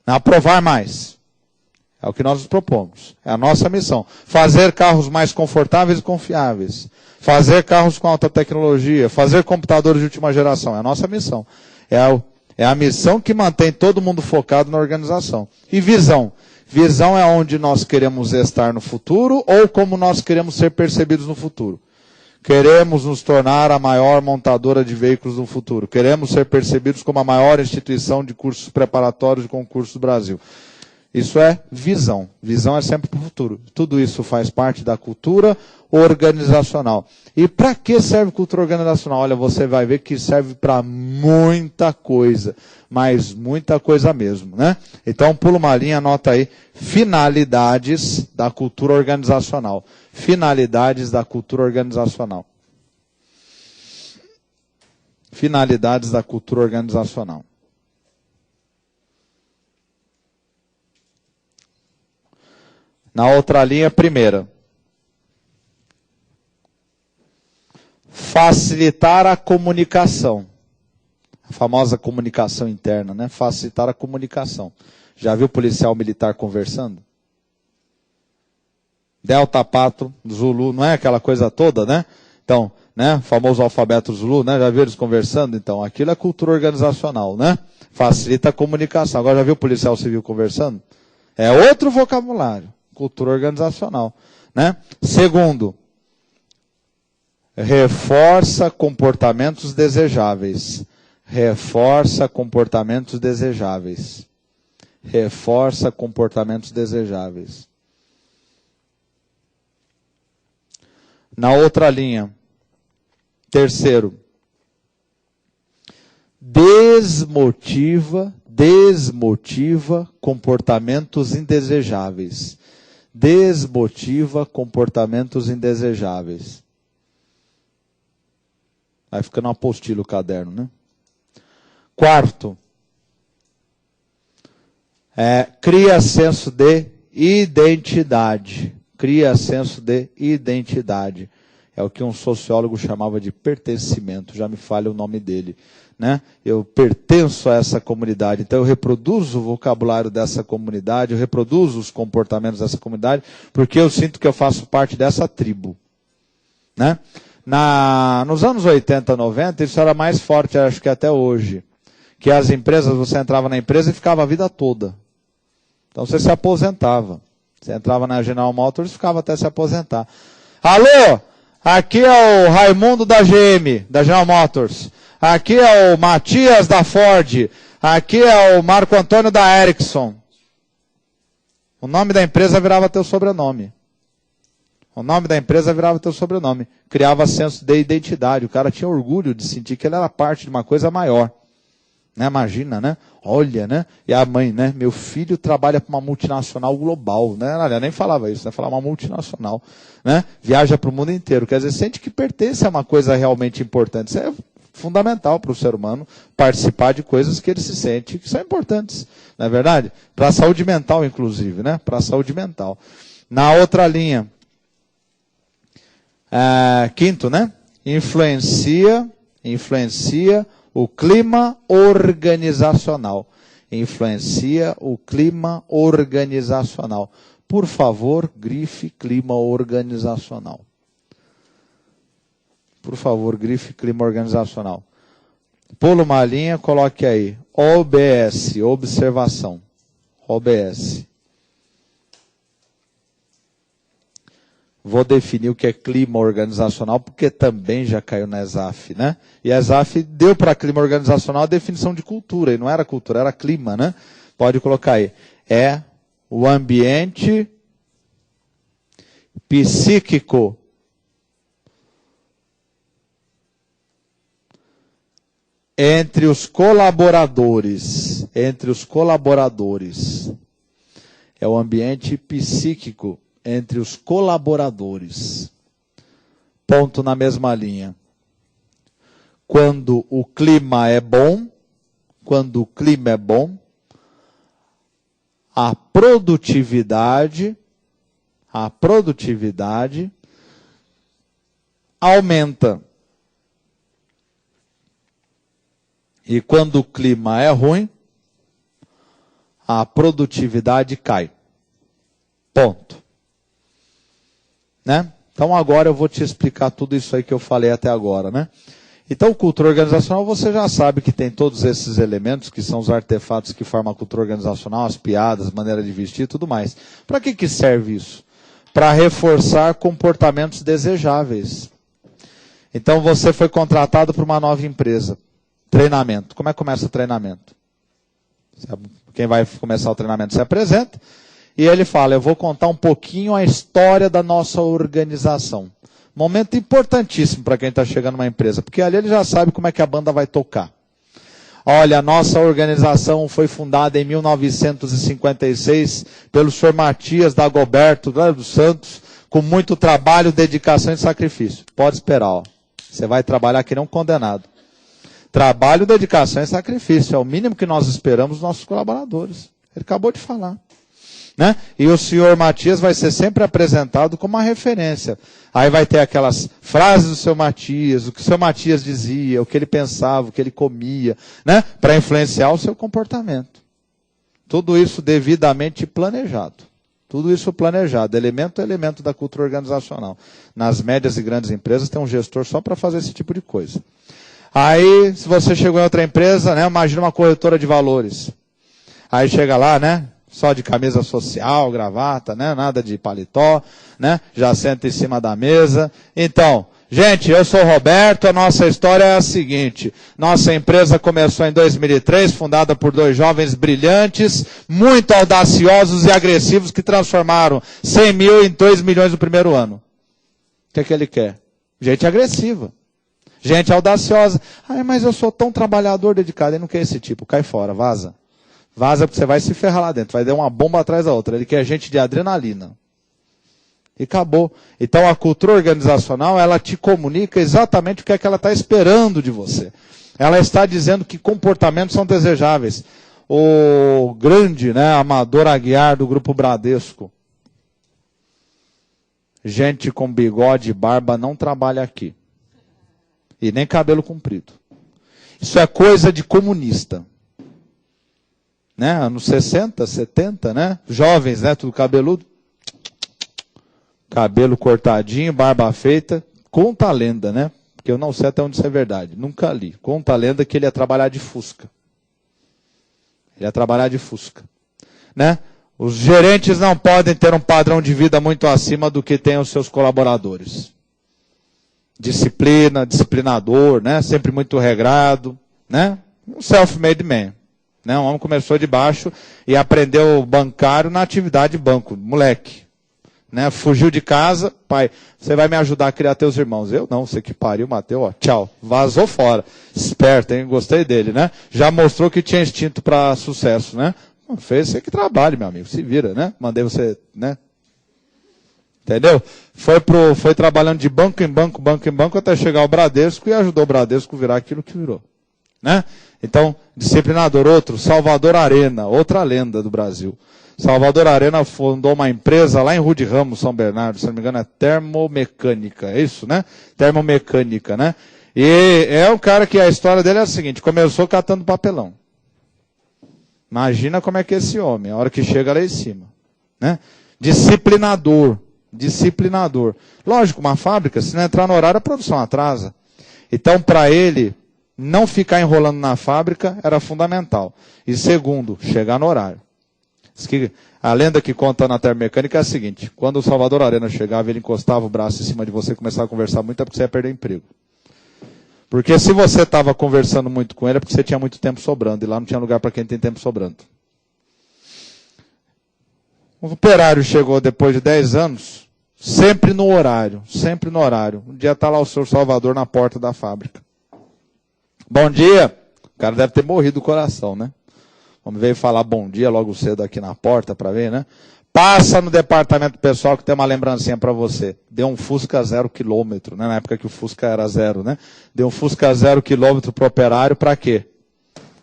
Aprovar mais. É o que nós nos propomos. É a nossa missão. Fazer carros mais confortáveis e confiáveis. Fazer carros com alta tecnologia. Fazer computadores de última geração. É a nossa missão. É a missão que mantém todo mundo focado na organização. E visão. Visão é onde nós queremos estar no futuro ou como nós queremos ser percebidos no futuro. Queremos nos tornar a maior montadora de veículos no futuro. Queremos ser percebidos como a maior instituição de cursos preparatórios de concursos do Brasil. Isso é visão. Visão é sempre para o futuro. Tudo isso faz parte da cultura organizacional. E para que serve cultura organizacional? Olha, você vai ver que serve para muita coisa, mas muita coisa mesmo, né? Então, pula uma linha, anota aí, finalidades da cultura organizacional. Finalidades da cultura organizacional. Finalidades da cultura organizacional. Na outra linha, primeira. Facilitar a comunicação. A famosa comunicação interna, né? Facilitar a comunicação. Já viu policial militar conversando? Delta, Pato, Zulu, não é aquela coisa toda, né? Então, né? Famoso alfabeto Zulu, né? Já viu eles conversando? Então, aquilo é cultura organizacional, né? Facilita a comunicação. Agora já viu policial civil conversando? É outro vocabulário. Cultura organizacional, né? Segundo, reforça comportamentos desejáveis. Reforça comportamentos desejáveis. Reforça comportamentos desejáveis. Na outra linha, terceiro, desmotiva comportamentos indesejáveis. Desmotiva comportamentos indesejáveis. Vai ficando uma apostila o caderno, né? Quarto, cria senso de identidade. Cria senso de identidade. É o que um sociólogo chamava de pertencimento, já me falha o nome dele, né? Eu pertenço a essa comunidade, então eu reproduzo o vocabulário dessa comunidade, eu reproduzo os comportamentos dessa comunidade, porque eu sinto que eu faço parte dessa tribo, né? Nos anos 80, 90, isso era mais forte, acho que até hoje, que as empresas, você entrava na empresa e ficava a vida toda. Então você se aposentava. Você entrava na General Motors e ficava até se aposentar. Alô, aqui é o Raimundo da GM, da General Motors. Aqui é o Matias da Ford. Aqui é o Marco Antônio da Ericsson. O nome da empresa virava teu sobrenome. O nome da empresa virava teu sobrenome. Criava senso de identidade. O cara tinha orgulho de sentir que ele era parte de uma coisa maior. Né? Imagina, né? Olha, né? E a mãe, né? Meu filho trabalha para uma multinacional global, né? Ela nem falava isso, né? Falava uma multinacional, né? Viaja para o mundo inteiro. Quer dizer, sente que pertence a uma coisa realmente importante. Isso é fundamental para o ser humano participar de coisas que ele se sente que são importantes, não é verdade? Para a saúde mental, inclusive, né? Para a saúde mental. Na outra linha, quinto, né? Influencia o clima organizacional. Influencia o clima organizacional. Por favor, grife clima organizacional. Por favor, grife clima organizacional. Pula uma linha, coloque aí. OBS, observação. OBS. Vou definir o que é clima organizacional, porque também já caiu na ESAF, né? E a ESAF deu para clima organizacional a definição de cultura, e não era cultura, era clima, né? Pode colocar aí. É o ambiente psíquico entre os colaboradores. Entre os colaboradores. É o ambiente psíquico entre os colaboradores. Ponto na mesma linha. Quando o clima é bom, a produtividade aumenta. E quando o clima é ruim, a produtividade cai. Ponto. Né? Então agora eu vou te explicar tudo isso aí que eu falei até agora, né? Então, cultura organizacional, você já sabe que tem todos esses elementos, que são os artefatos que formam a cultura organizacional, as piadas, maneira de vestir e tudo mais. Para que serve isso? Para reforçar comportamentos desejáveis. Então, você foi contratado para uma nova empresa. Treinamento. Como é que começa o treinamento? Quem vai começar o treinamento se apresenta e ele fala, eu vou contar um pouquinho a história da nossa organização. Momento importantíssimo para quem está chegando numa empresa, porque ali ele já sabe como é que a banda vai tocar. Olha, a nossa organização foi fundada em 1956 pelo senhor Matias Dagoberto, dos Santos, com muito trabalho, dedicação e sacrifício. Pode esperar, ó. Você vai trabalhar que nem um condenado. Trabalho, dedicação e sacrifício. É o mínimo que nós esperamos dos nossos colaboradores. Ele acabou de falar. Né? E o senhor Matias vai ser sempre apresentado como uma referência. Aí vai ter aquelas frases do seu Matias, o que o seu Matias dizia, o que ele pensava, o que ele comia, né? Para influenciar o seu comportamento. Tudo isso devidamente planejado. Tudo isso planejado, elemento a elemento da cultura organizacional. Nas médias e grandes empresas tem um gestor só para fazer esse tipo de coisa. Aí, se você chegou em outra empresa, né, imagina uma corretora de valores. Aí chega lá, né, só de camisa social, gravata, né, nada de paletó, né, já senta em cima da mesa. Então, gente, eu sou o Roberto, a nossa história é a seguinte. Nossa empresa começou em 2003, fundada por 2 jovens brilhantes, muito audaciosos e agressivos, que transformaram 100 mil em 2 milhões no primeiro ano. O que é que ele quer? Gente agressiva. Gente audaciosa. Ai, mas eu sou tão trabalhador, dedicado. Ele não quer esse tipo. Cai fora, vaza. Vaza porque você vai se ferrar lá dentro. Vai dar uma bomba atrás da outra. Ele quer gente de adrenalina. E acabou. Então a cultura organizacional, ela te comunica exatamente o que é que ela está esperando de você. Ela está dizendo que comportamentos são desejáveis. O grande, né, Amador Aguiar, do Grupo Bradesco. Gente com bigode e barba não trabalha aqui. E nem cabelo comprido. Isso é coisa de comunista. Né? Anos 60, 70, né? Jovens, né? Tudo cabeludo. Cabelo cortadinho, barba feita. Conta a lenda, né? Porque eu não sei até onde isso é verdade. Nunca li. Conta a lenda que ele ia trabalhar de Fusca. Ele ia trabalhar de Fusca. Né? Os gerentes não podem ter um padrão de vida muito acima do que tem os seus colaboradores. Disciplina, disciplinador, né? Sempre muito regrado, né? Um self-made man. Né? Um homem começou de baixo e aprendeu bancário na atividade de banco, moleque. Né? Fugiu de casa, pai, você vai me ajudar a criar teus irmãos. Eu não, você que pariu, Mateu, ó, tchau. Vazou fora. Esperto, hein? Gostei dele, né? Já mostrou que tinha instinto para sucesso, né? Fez você que trabalhe, meu amigo, se vira, né? Mandei você, né? Entendeu? Foi trabalhando de banco em banco, até chegar ao Bradesco e ajudou o Bradesco a virar aquilo que virou. Né? Então, disciplinador, outro, Salvador Arena, outra lenda do Brasil. Salvador Arena fundou uma empresa lá em Rude Ramos, São Bernardo, se não me engano é termomecânica, é isso, né? Termomecânica, né? E é um cara que a história dele é a seguinte, começou catando papelão. Imagina como é que é esse homem, a hora que chega lá em cima. Né? Disciplinador. Lógico, uma fábrica, se não entrar no horário, a produção atrasa. Então, para ele, não ficar enrolando na fábrica era fundamental. E segundo, chegar no horário. A lenda que conta na termomecânica é a seguinte, quando o Salvador Arena chegava, ele encostava o braço em cima de você e começava a conversar muito, é porque você ia perder emprego. Porque se você estava conversando muito com ele, é porque você tinha muito tempo sobrando, e lá não tinha lugar para quem tem tempo sobrando. O operário chegou depois de 10 anos, sempre no horário. Um dia está lá o senhor Salvador na porta da fábrica. Bom dia. O cara deve ter morrido do coração, né? Vamos veio falar bom dia logo cedo aqui na porta para ver, né? Passa no departamento pessoal que tem uma lembrancinha para você. Deu um Fusca 0 km, né? Na época que o Fusca era 0, né? Deu um Fusca 0 km para o operário para quê?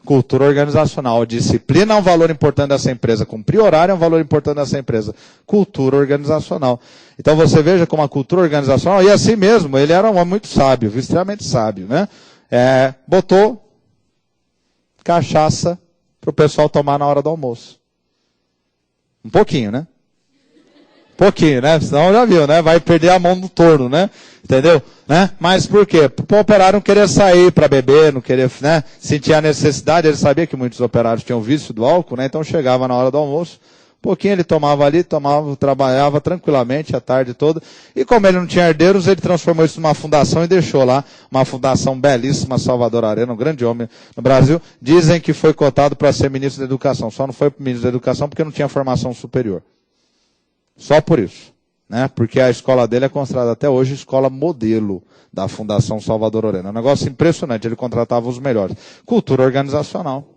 Cultura organizacional. Disciplina é um valor importante dessa empresa. Cumprir horário é um valor importante dessa empresa. Cultura organizacional. Então você veja como a cultura organizacional, e assim mesmo, ele era um homem muito sábio, extremamente sábio, né? Botou cachaça para o pessoal tomar na hora do almoço. Um pouquinho, né? Pouquinho, né? Senão já viu, né? Vai perder a mão do torno, né? Entendeu? Né? Mas por quê? O operário não queria sair para beber, não queria, né? Sentia a necessidade, ele sabia que muitos operários tinham vício do álcool, né? Então chegava na hora do almoço, um pouquinho ele tomava ali, trabalhava tranquilamente a tarde toda. E como ele não tinha herdeiros, ele transformou isso numa fundação e deixou lá uma fundação belíssima, Salvador Arena, um grande homem no Brasil. Dizem que foi cotado para ser ministro da Educação. Só não foi ministro da Educação porque não tinha formação superior. Só por isso, né? Porque a escola dele é considerada até hoje escola modelo da Fundação Salvador Arena. É um negócio impressionante, ele contratava os melhores. Cultura organizacional.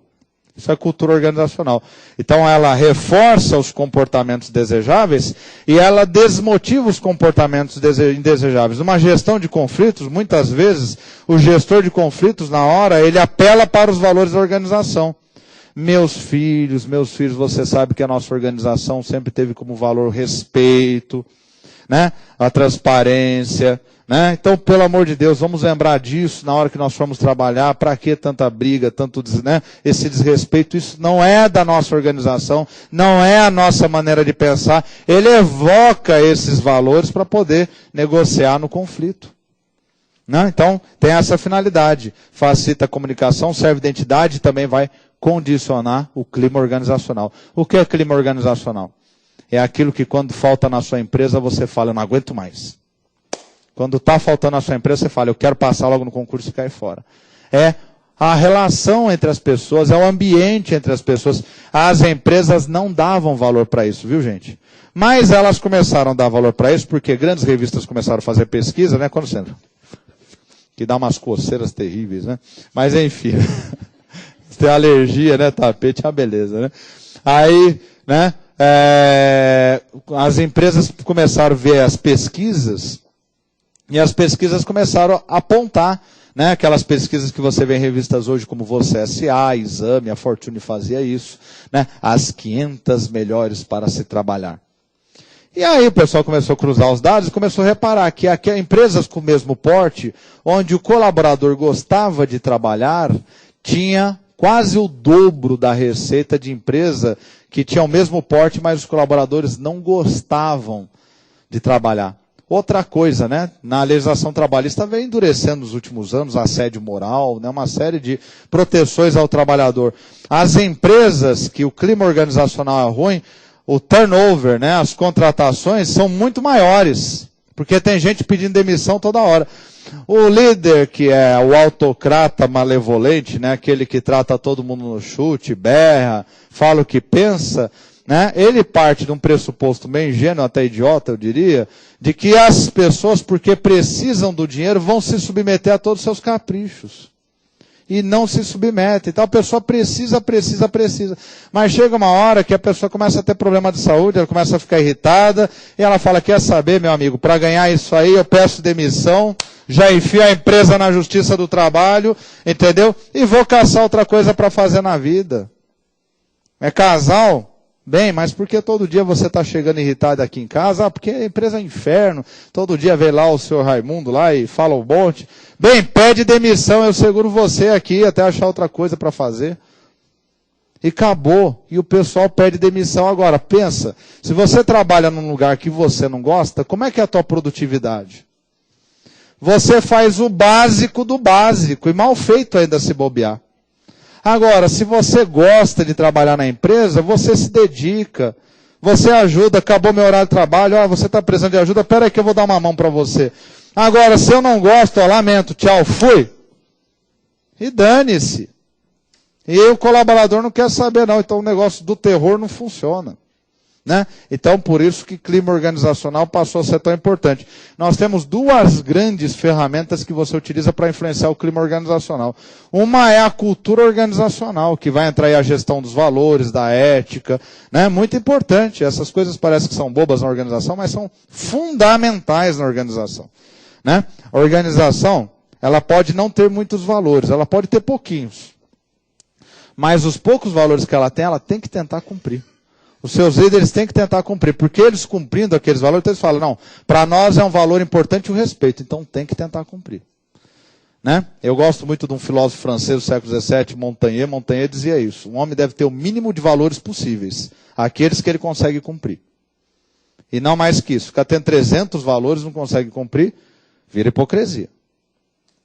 Isso é cultura organizacional. Então ela reforça os comportamentos desejáveis e ela desmotiva os comportamentos indesejáveis. Numa gestão de conflitos, muitas vezes, o gestor de conflitos, na hora, ele apela para os valores da organização. Meus filhos, você sabe que a nossa organização sempre teve como valor o respeito, né? A transparência, né? Então, pelo amor de Deus, vamos lembrar disso na hora que nós formos trabalhar. Para que tanta briga, tanto, né? Esse desrespeito? Isso não é da nossa organização, não é a nossa maneira de pensar. Ele evoca esses valores para poder negociar no conflito. Não? Então, tem essa finalidade. Facilita a comunicação, serve identidade e também vai condicionar o clima organizacional. O que é clima organizacional? É aquilo que quando falta na sua empresa você fala, eu não aguento mais. Quando está faltando na sua empresa você fala, eu quero passar logo no concurso e cair fora. É a relação entre as pessoas, é o ambiente entre as pessoas. As empresas não davam valor para isso, viu gente? Mas elas começaram a dar valor para isso porque grandes revistas começaram a fazer pesquisa, né? Quando você... que dá umas coceiras terríveis, né? Mas enfim... tem alergia, né, tapete, é uma beleza, né? Aí, né, as empresas começaram a ver as pesquisas, e as pesquisas começaram a apontar, né, aquelas pesquisas que você vê em revistas hoje, como Você S.A., Exame, a Fortune fazia isso, né, as 500 melhores para se trabalhar. E aí o pessoal começou a cruzar os dados e começou a reparar que empresas com o mesmo porte, onde o colaborador gostava de trabalhar, tinha quase o dobro da receita de empresa que tinha o mesmo porte, mas os colaboradores não gostavam de trabalhar. Outra coisa, né? Na legislação trabalhista vem endurecendo nos últimos anos, assédio moral, né? Uma série de proteções ao trabalhador. As empresas que o clima organizacional é ruim, o turnover, né? As contratações são muito maiores, porque tem gente pedindo demissão toda hora. O líder, que é o autocrata malevolente, né, aquele que trata todo mundo no chute, berra, fala o que pensa, né, ele parte de um pressuposto meio ingênuo, até idiota, eu diria, de que as pessoas, porque precisam do dinheiro, vão se submeter a todos os seus caprichos. E não se submetem. Então a pessoa precisa. Mas chega uma hora que a pessoa começa a ter problema de saúde, ela começa a ficar irritada, e ela fala, quer saber, meu amigo, para ganhar isso aí eu peço demissão, já enfio a empresa na justiça do trabalho, entendeu? E vou caçar outra coisa para fazer na vida. É casal? Bem, mas por que todo dia você está chegando irritado aqui em casa? Ah, porque a empresa é inferno. Todo dia vem lá o senhor Raimundo lá e fala um monte. Bem, pede demissão, eu seguro você aqui até achar outra coisa para fazer. E acabou. E o pessoal pede demissão agora. Pensa, se você trabalha num lugar que você não gosta, como é que é a tua produtividade? Você faz o básico do básico, e mal feito ainda se bobear. Agora, se você gosta de trabalhar na empresa, você se dedica, você ajuda, acabou meu horário de trabalho, você está precisando de ajuda, espera aí que eu vou dar uma mão para você. Agora, se eu não gosto, lamento, tchau, fui. E dane-se. E o colaborador não quer saber não, então o negócio do terror não funciona. Né? Então, por isso que clima organizacional passou a ser tão importante. Nós temos duas grandes ferramentas que você utiliza para influenciar o clima organizacional. Uma é a cultura organizacional, que vai entrar aí a gestão dos valores, da ética, né? Muito importante. Essas coisas parecem que são bobas na organização, mas são fundamentais na organização. Né? A organização, ela pode não ter muitos valores, ela pode ter pouquinhos. Mas os poucos valores que ela tem que tentar cumprir. Os seus líderes têm que tentar cumprir, porque eles cumprindo aqueles valores, então eles falam, não, para nós é um valor importante o respeito, então tem que tentar cumprir. Né? Eu gosto muito de um filósofo francês do século XVII, Montaigne. Montaigne dizia isso, um homem deve ter o mínimo de valores possíveis, aqueles que ele consegue cumprir. E não mais que isso. Fica tendo 300 valores, não consegue cumprir, vira hipocrisia.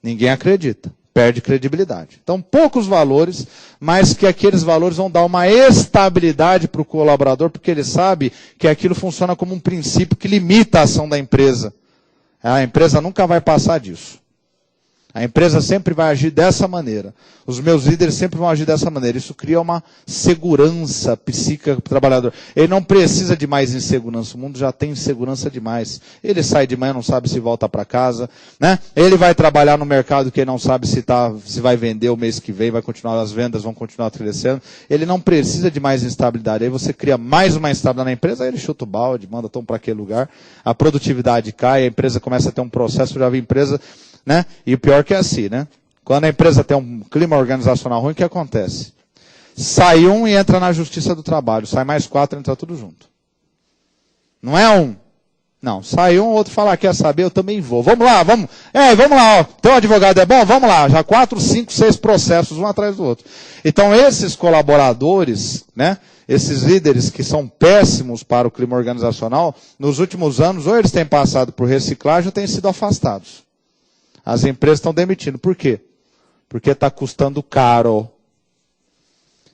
Ninguém acredita. Perde credibilidade. Então, poucos valores, mas que aqueles valores vão dar uma estabilidade para o colaborador, porque ele sabe que aquilo funciona como um princípio que limita a ação da empresa. A empresa nunca vai passar disso. A empresa sempre vai agir dessa maneira. Os meus líderes sempre vão agir dessa maneira. Isso cria uma segurança psíquica para o trabalhador. Ele não precisa de mais insegurança. O mundo já tem insegurança demais. Ele sai de manhã, não sabe se volta para casa, né? Ele vai trabalhar no mercado que ele não sabe se vai vender o mês que vem, vai continuar, as vendas vão continuar crescendo. Ele não precisa de mais instabilidade. Aí você cria mais uma instabilidade na empresa, aí ele chuta o balde, manda tom para aquele lugar. A produtividade cai, a empresa começa a ter um processo, eu já vi empresa, né? E o pior que é assim, né? Quando a empresa tem um clima organizacional ruim, o que acontece? Sai um e entra na justiça do trabalho. Sai mais 4, entra tudo junto. Não é um. Não, sai um, o outro fala, quer saber, eu também vou. Vamos lá, vamos. Vamos lá, ó. Teu advogado é bom? Vamos lá. Já 4, 5, 6 processos, um atrás do outro. Então, esses colaboradores, né? Esses líderes que são péssimos para o clima organizacional, nos últimos anos, ou eles têm passado por reciclagem ou têm sido afastados. As empresas estão demitindo. Por quê? Porque está custando caro.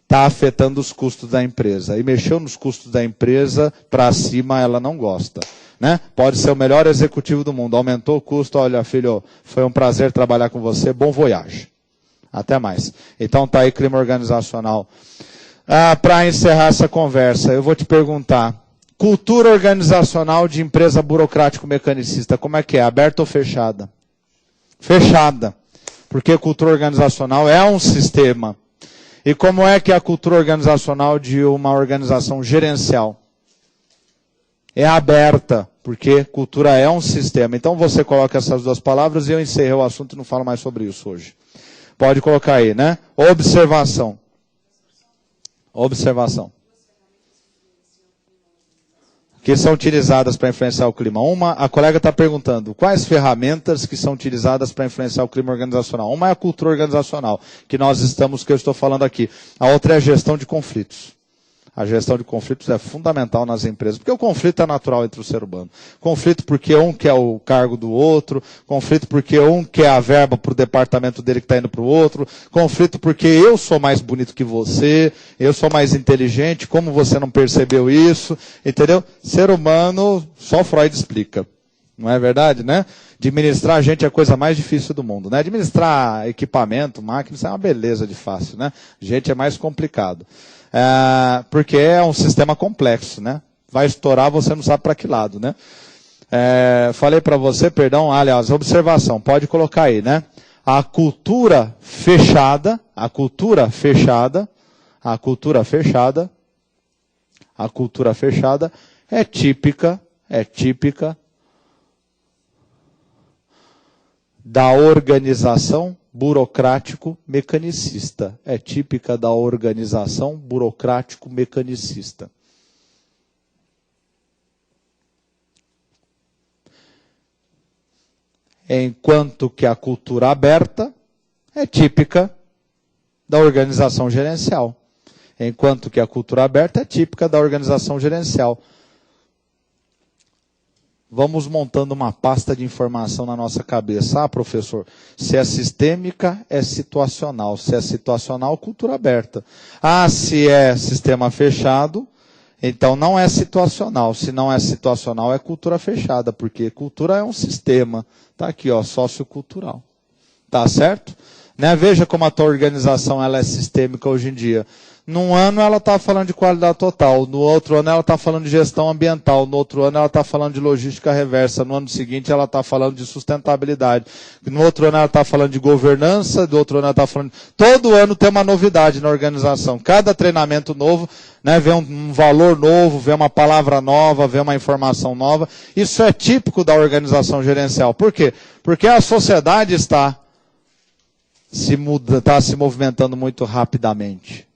Está afetando os custos da empresa. E mexeu nos custos da empresa, para cima ela não gosta. Né? Pode ser o melhor executivo do mundo. Aumentou o custo, olha filho, foi um prazer trabalhar com você, bom voyage. Até mais. Então está aí clima organizacional. Para encerrar essa conversa, eu vou te perguntar. Cultura organizacional de empresa burocrático-mecanicista, como é que é? Aberta ou fechada? Fechada, porque cultura organizacional é um sistema. E como é que é a cultura organizacional de uma organização gerencial? É aberta, porque cultura é um sistema. Então você coloca essas duas palavras e eu encerrei o assunto e não falo mais sobre isso hoje. Pode colocar aí, né? Observação. Observação. Que são utilizadas para influenciar o clima. A colega está perguntando, quais ferramentas que são utilizadas para influenciar o clima organizacional? Uma é a cultura organizacional, que eu estou falando aqui. A outra é a gestão de conflitos. A gestão de conflitos é fundamental nas empresas, porque o conflito é natural entre o ser humano. Conflito porque um quer o cargo do outro, conflito porque um quer a verba para o departamento dele que está indo para o outro, conflito porque eu sou mais bonito que você, eu sou mais inteligente, como você não percebeu isso, entendeu? Ser humano, só Freud explica. Não é verdade, né? Administrar a gente é a coisa mais difícil do mundo, né? Administrar equipamento, máquina, isso é uma beleza de fácil, né? Gente é mais complicado. Porque é um sistema complexo, né? Vai estourar, você não sabe para que lado, né? Falei para você, aliás, observação, pode colocar aí, né? A cultura fechada é típica da organização burocrático-mecanicista. É típica da organização burocrático-mecanicista. Enquanto que a cultura aberta é típica da organização gerencial. Enquanto que a cultura aberta é típica da organização gerencial. Vamos montando uma pasta de informação na nossa cabeça. Professor, se é sistêmica, é situacional. Se é situacional, cultura aberta. Se é sistema fechado, então não é situacional. Se não é situacional, é cultura fechada, porque cultura é um sistema. Está aqui, ó, sociocultural. Tá certo? Né? Veja como a tua organização ela é sistêmica hoje em dia. Num ano ela está falando de qualidade total, no outro ano ela está falando de gestão ambiental, no outro ano ela está falando de logística reversa, no ano seguinte ela está falando de sustentabilidade, no outro ano ela está falando de governança, do outro ano ela está falando... Todo ano tem uma novidade na organização, cada treinamento novo, né, vê um valor novo, vê uma palavra nova, vê uma informação nova. Isso é típico da organização gerencial. Por quê? Porque a sociedade está se movimentando muito rapidamente.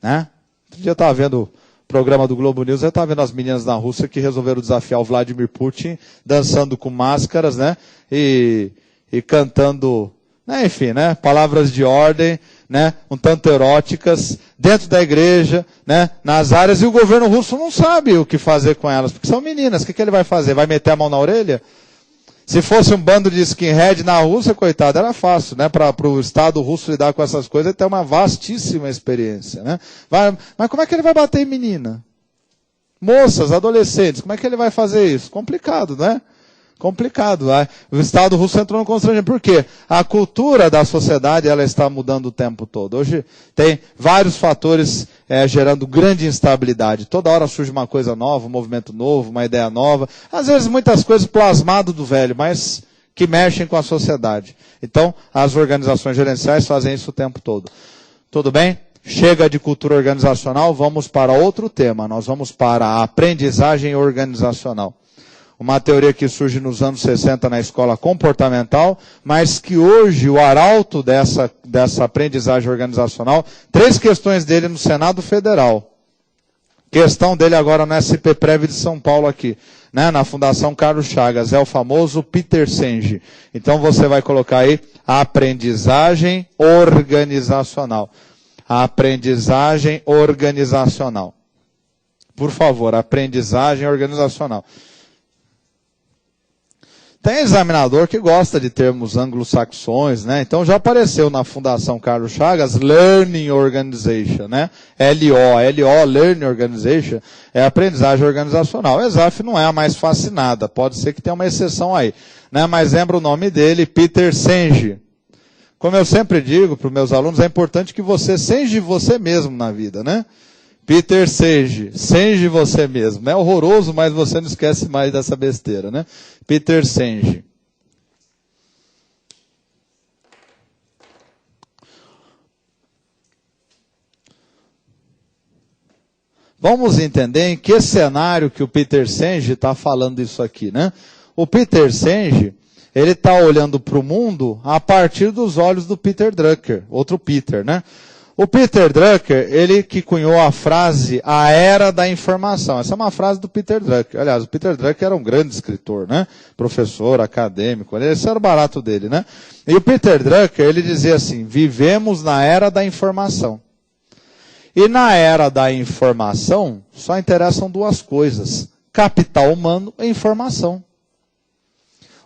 Né? Outro dia eu estava vendo o programa do Globo News, eu estava vendo as meninas na Rússia que resolveram desafiar o Vladimir Putin, dançando com máscaras, né? E cantando, né? Enfim, né? Palavras de ordem, né? Um tanto eróticas, dentro da igreja, né, nas áreas, e o governo russo não sabe o que fazer com elas, porque são meninas. O que ele vai fazer? Vai meter a mão na orelha? Se fosse um bando de skinhead na Rússia, coitado, era fácil, né? Para o Estado russo lidar com essas coisas, ele tem uma vastíssima experiência, né? Mas como é que ele vai bater em menina? Moças, adolescentes, como é que ele vai fazer isso? Complicado, né? Complicado. O Estado russo entrou no constrangimento. Por quê? A cultura da sociedade ela está mudando o tempo todo. Hoje tem vários fatores gerando grande instabilidade. Toda hora surge uma coisa nova, um movimento novo, uma ideia nova. Às vezes muitas coisas plasmadas do velho, mas que mexem com a sociedade. Então, as organizações gerenciais fazem isso o tempo todo. Tudo bem? Chega de cultura organizacional, vamos para outro tema. Nós vamos para a aprendizagem organizacional. Uma teoria que surge nos anos 60 na escola comportamental, mas que hoje o arauto dessa aprendizagem organizacional, 3 questões dele no Senado Federal. Questão dele agora no SP-Prev de São Paulo aqui, né, na Fundação Carlos Chagas, é o famoso Peter Senge. Então você vai colocar aí a aprendizagem organizacional. A aprendizagem organizacional. Por favor, aprendizagem organizacional. Tem examinador que gosta de termos anglo-saxões, né? Então já apareceu na Fundação Carlos Chagas Learning Organization, né? LO, Learning Organization, é aprendizagem organizacional. O ESAF não é a mais fascinada, pode ser que tenha uma exceção aí, né? Mas lembra o nome dele, Peter Senge. Como eu sempre digo para os meus alunos, é importante que você senge você mesmo na vida, né? Peter Senge você mesmo. É horroroso, mas você não esquece mais dessa besteira, né? Peter Senge. Vamos entender em que cenário que o Peter Senge está falando isso aqui, né? O Peter Senge, ele está olhando para o mundo a partir dos olhos do Peter Drucker, outro Peter, né? O Peter Drucker, ele que cunhou a frase, a era da informação. Essa é uma frase do Peter Drucker. Aliás, o Peter Drucker era um grande escritor, né? Professor, acadêmico, esse era o barato dele, né? E o Peter Drucker, ele dizia assim, vivemos na era da informação. E na era da informação, só interessam 2 coisas, capital humano e informação.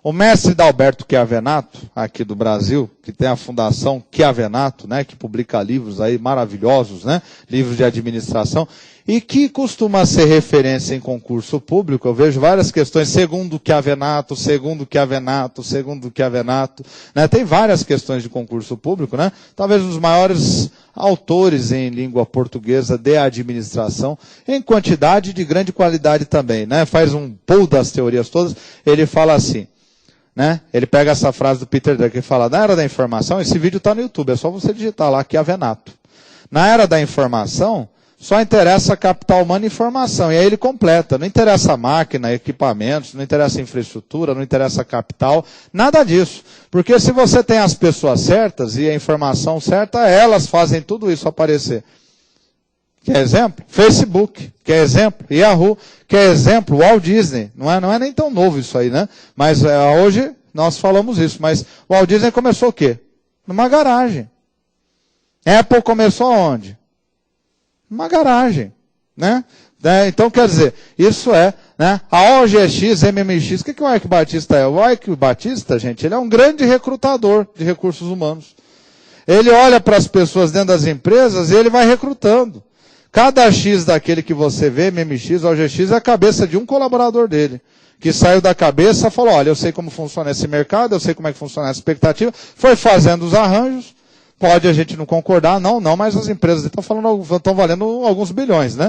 O mestre Dalberto Chiavenato, aqui do Brasil, que tem a Fundação Chiavenato, né, que publica livros aí maravilhosos, né, livros de administração, e que costuma ser referência em concurso público. Eu vejo várias questões, segundo Chiavenato, né, tem várias questões de concurso público, né, talvez um dos maiores autores em língua portuguesa de administração, em quantidade de grande qualidade também, né, faz um pool das teorias todas, ele fala assim, né? Ele pega essa frase do Peter Drucker e fala, na era da informação, esse vídeo está no YouTube, é só você digitar lá, Chiavenato. Na era da informação, só interessa capital humano e informação. E aí ele completa, não interessa máquina, equipamentos, não interessa infraestrutura, não interessa capital, nada disso. Porque se você tem as pessoas certas e a informação certa, elas fazem tudo isso aparecer. Quer exemplo? Facebook. Quer exemplo? Yahoo. Quer exemplo? Walt Disney. Não é nem tão novo isso aí, né? Mas hoje nós falamos isso. Mas o Walt Disney começou o quê? Numa garagem. Apple começou onde? Numa garagem. Né? Então, quer dizer, isso é, né? A OGX, MMX, o que o Ike Batista é? O Ike Batista, gente, ele é um grande recrutador de recursos humanos. Ele olha para as pessoas dentro das empresas e ele vai recrutando. Cada X daquele que você vê, MMX, OGX, é a cabeça de um colaborador dele. Que saiu da cabeça e falou, olha, eu sei como funciona esse mercado, eu sei como é que funciona essa expectativa. Foi fazendo os arranjos. Pode a gente não concordar, não, mas as empresas estão valendo alguns bilhões, né?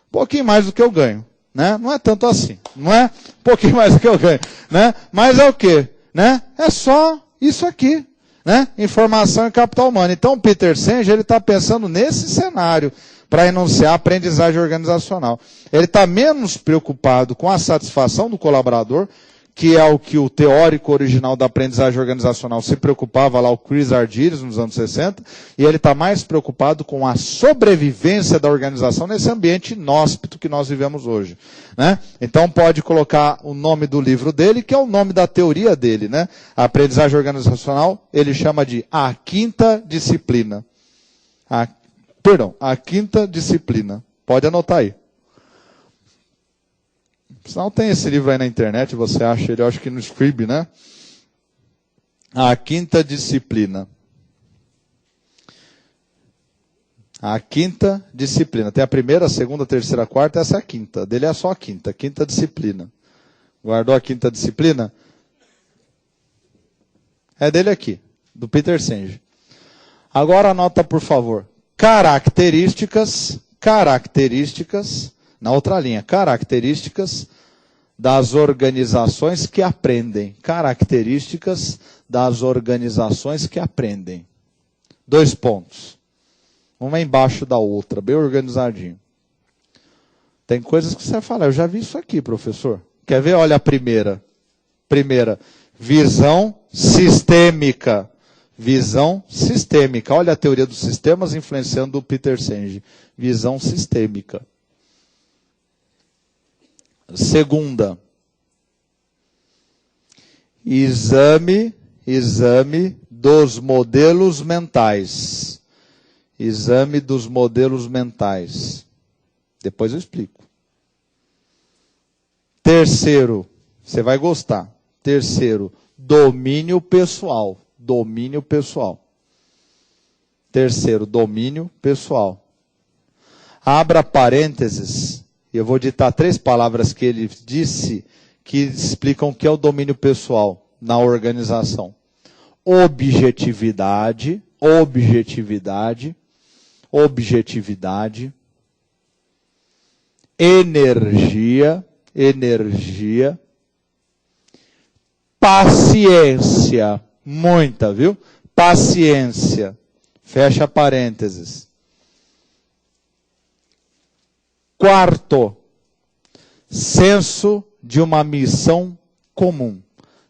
Um pouquinho mais do que eu ganho, né? Não é tanto assim, não é? Um pouquinho mais do que eu ganho, né? Mas é o quê? Né? É só isso aqui, né? Informação e capital humano. Então o Peter Senge, ele está pensando nesse cenário para enunciar a aprendizagem organizacional. Ele está menos preocupado com a satisfação do colaborador, que é o que o teórico original da aprendizagem organizacional se preocupava lá, o Chris Argyris, nos anos 60, e ele está mais preocupado com a sobrevivência da organização nesse ambiente inóspito que nós vivemos hoje. Né? Então pode colocar o nome do livro dele, que é o nome da teoria dele. Né? A aprendizagem organizacional, ele chama de A Quinta Disciplina. Perdão, a quinta disciplina. Pode anotar aí. Senão tem esse livro aí na internet, você acha ele, eu acho que no Scrib, né? A quinta disciplina. A quinta disciplina. Tem a primeira, a segunda, a terceira, a quarta, essa é a quinta. A dele é só a quinta disciplina. Guardou a quinta disciplina? É dele aqui, do Peter Senge. Agora anota, por favor. Características, na outra linha, características das organizações que aprendem. Características das organizações que aprendem. 2 pontos. Uma embaixo da outra, bem organizadinho. Tem coisas que você fala, eu já vi isso aqui, professor. Quer ver? Olha a primeira. Primeira, visão sistêmica. Visão sistêmica. Olha a teoria dos sistemas influenciando o Peter Senge. Visão sistêmica. Segunda, exame dos modelos mentais. Exame dos modelos mentais. Depois eu explico. Terceiro, você vai gostar. Terceiro, domínio pessoal. Domínio pessoal. Terceiro, domínio pessoal. Abra parênteses. Eu vou ditar 3 palavras que ele disse que explicam o que é o domínio pessoal na organização. Objetividade, energia, paciência, muita, viu? Paciência, fecha parênteses. Quarto, senso de uma missão comum.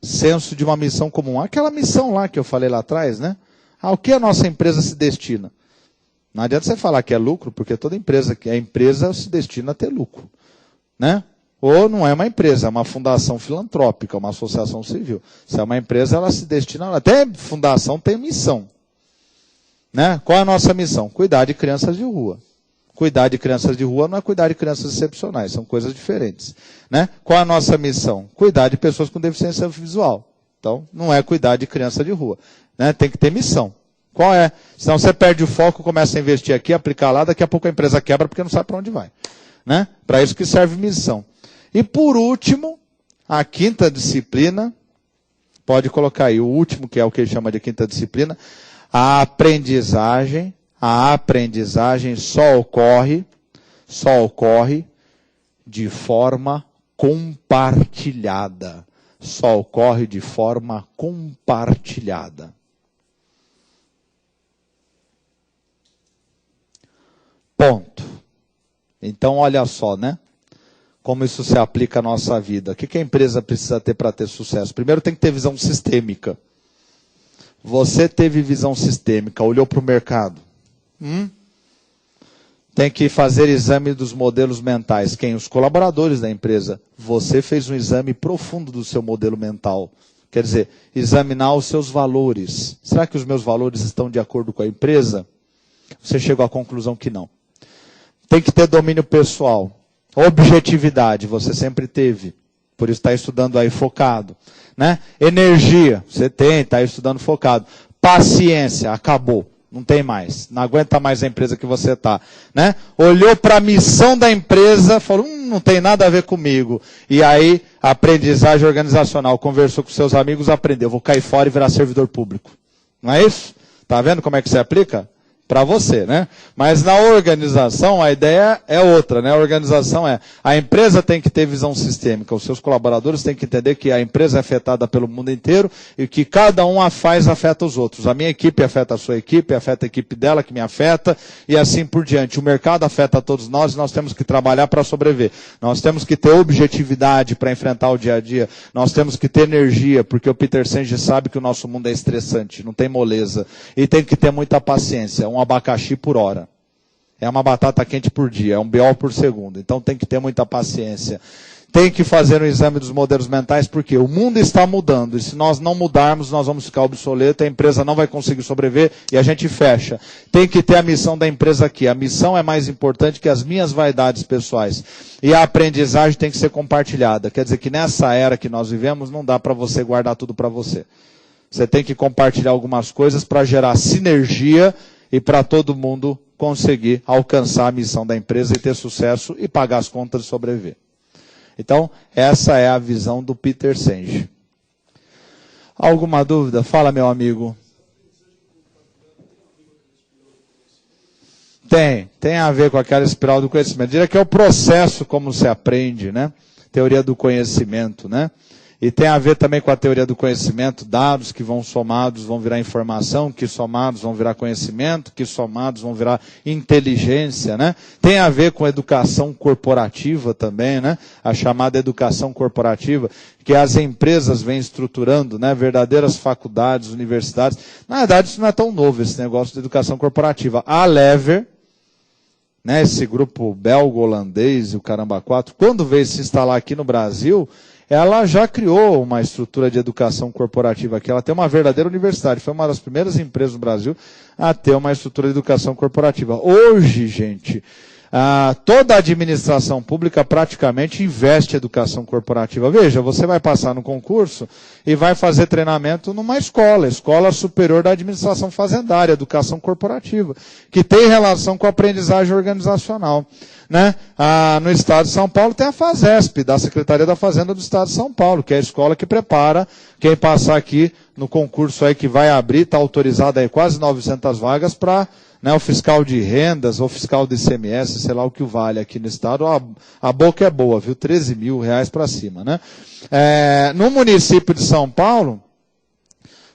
Senso de uma missão comum. Aquela missão lá que eu falei lá atrás, né? Ao que a nossa empresa se destina? Não adianta você falar que é lucro, porque toda empresa que é empresa se destina a ter lucro, né? Ou não é uma empresa, é uma fundação filantrópica, uma associação civil. Se é uma empresa, ela se destina... Até fundação tem missão, né? Qual é a nossa missão? Cuidar de crianças de rua. Cuidar de crianças de rua não é cuidar de crianças excepcionais, são coisas diferentes, né? Qual é a nossa missão? Cuidar de pessoas com deficiência visual. Então, não é cuidar de criança de rua, né? Tem que ter missão. Qual é? Senão você perde o foco, começa a investir aqui, aplicar lá, daqui a pouco a empresa quebra porque não sabe para onde vai, né? Para isso que serve missão. E por último, a quinta disciplina, pode colocar aí o último, que é o que ele chama de quinta disciplina, a aprendizagem. A aprendizagem só ocorre de forma compartilhada. Só ocorre de forma compartilhada. Ponto. Então, olha só, né? Como isso se aplica à nossa vida. O que a empresa precisa ter para ter sucesso? Primeiro tem que ter visão sistêmica. Você teve visão sistêmica, olhou para o mercado. Tem que fazer exame dos modelos mentais. Quem? Os colaboradores da empresa. Você fez um exame profundo do seu modelo mental. Quer dizer, examinar os seus valores. Será que os meus valores estão de acordo com a empresa? Você chegou à conclusão que não. Tem que ter domínio pessoal. Objetividade, você sempre teve. Por isso está estudando aí focado, né? Energia, você tem, está estudando focado. Paciência, acabou. Não tem mais. Não aguenta mais a empresa que você está, né? Olhou para a missão da empresa, falou, não tem nada a ver comigo. E aí, aprendizagem organizacional, conversou com seus amigos, aprendeu. Vou cair fora e virar servidor público. Não é isso? Tá vendo como é que se aplica? Para você, né? Mas na organização a ideia é outra, né? A organização a empresa tem que ter visão sistêmica, os seus colaboradores têm que entender que a empresa é afetada pelo mundo inteiro e que cada um afeta os outros. A minha equipe afeta a sua equipe, afeta a equipe dela que me afeta e assim por diante. O mercado afeta a todos nós e nós temos que trabalhar para sobreviver. Nós temos que ter objetividade para enfrentar o dia a dia. Nós temos que ter energia, porque o Peter Senge sabe que o nosso mundo é estressante, não tem moleza. E tem que ter muita paciência. Um abacaxi por hora. É uma batata quente por dia, é um BO por segundo. Então tem que ter muita paciência. tem que fazer um exame dos modelos mentais, porque o mundo está mudando, e se nós não mudarmos, nós vamos ficar obsoletos, a empresa não vai conseguir sobreviver, e a gente fecha. Tem que ter a missão da empresa aqui. A missão é mais importante que as minhas vaidades pessoais. E a aprendizagem tem que ser compartilhada. Quer dizer que nessa era que nós vivemos, não dá para você guardar tudo para você. Você tem que compartilhar algumas coisas para gerar sinergia e para todo mundo conseguir alcançar a missão da empresa e ter sucesso e pagar as contas e sobreviver. Então, essa é a visão do Peter Senge. Alguma dúvida? Fala, meu amigo. Tem a ver com aquela espiral do conhecimento. Diria que é o processo como se aprende, né? Teoria do conhecimento, né? E tem a ver também com a teoria do conhecimento, dados que vão somados vão virar informação, que somados vão virar conhecimento, que somados vão virar inteligência, né? Tem a ver com educação corporativa também, né? A chamada educação corporativa, que as empresas vêm estruturando, né? Verdadeiras faculdades, universidades. Na verdade, isso não é tão novo, esse negócio de educação corporativa. A Lever, né? Esse grupo belgo-holandês e o Caramba 4, quando veio se instalar aqui no Brasil, ela já criou uma estrutura de educação corporativa aqui. Ela tem uma verdadeira universidade. Foi uma das primeiras empresas no Brasil a ter uma estrutura de educação corporativa. Hoje, gente, toda a administração pública praticamente investe em educação corporativa. Veja, você vai passar no concurso e vai fazer treinamento numa escola, Escola Superior da Administração Fazendária, Educação Corporativa, que tem relação com a aprendizagem organizacional. Né? No estado de São Paulo tem a FASESP, da Secretaria da Fazenda do estado de São Paulo, que é a escola que prepara quem passar aqui no concurso aí que vai abrir, está autorizado aí quase 900 vagas para, né, o fiscal de rendas ou fiscal de ICMS, sei lá o que vale aqui no estado. A boca é boa, viu? R$13 mil para cima, né? No município de São Paulo,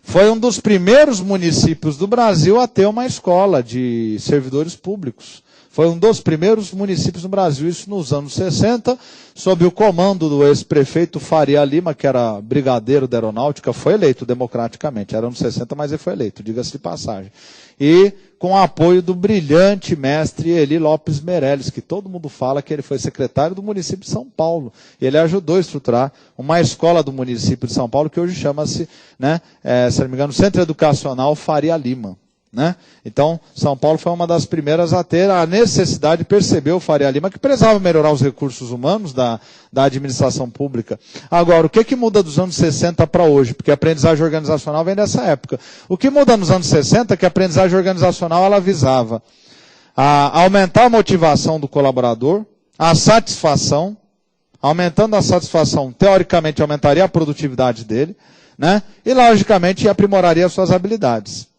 foi um dos primeiros municípios do Brasil a ter uma escola de servidores públicos. Foi um dos primeiros municípios no Brasil, isso nos anos 60, sob o comando do ex-prefeito Faria Lima, que era brigadeiro da aeronáutica, foi eleito democraticamente. Era anos 60, mas ele foi eleito, diga-se de passagem. E com o apoio do brilhante mestre Eli Lopes Meirelles, que todo mundo fala que ele foi secretário do município de São Paulo. Ele ajudou a estruturar uma escola do município de São Paulo, que hoje chama-se, né, se não me engano, Centro Educacional Faria Lima. Né? Então, São Paulo foi uma das primeiras a ter a necessidade, percebeu o Faria Lima, que precisava melhorar os recursos humanos da administração pública. Agora, o que muda dos anos 60 para hoje? Porque a aprendizagem organizacional vem dessa época. O que muda nos anos 60 é que a aprendizagem organizacional ela visava aumentar a motivação do colaborador, a satisfação. Aumentando a satisfação, teoricamente, aumentaria a produtividade dele, né? E, logicamente, aprimoraria as suas habilidades.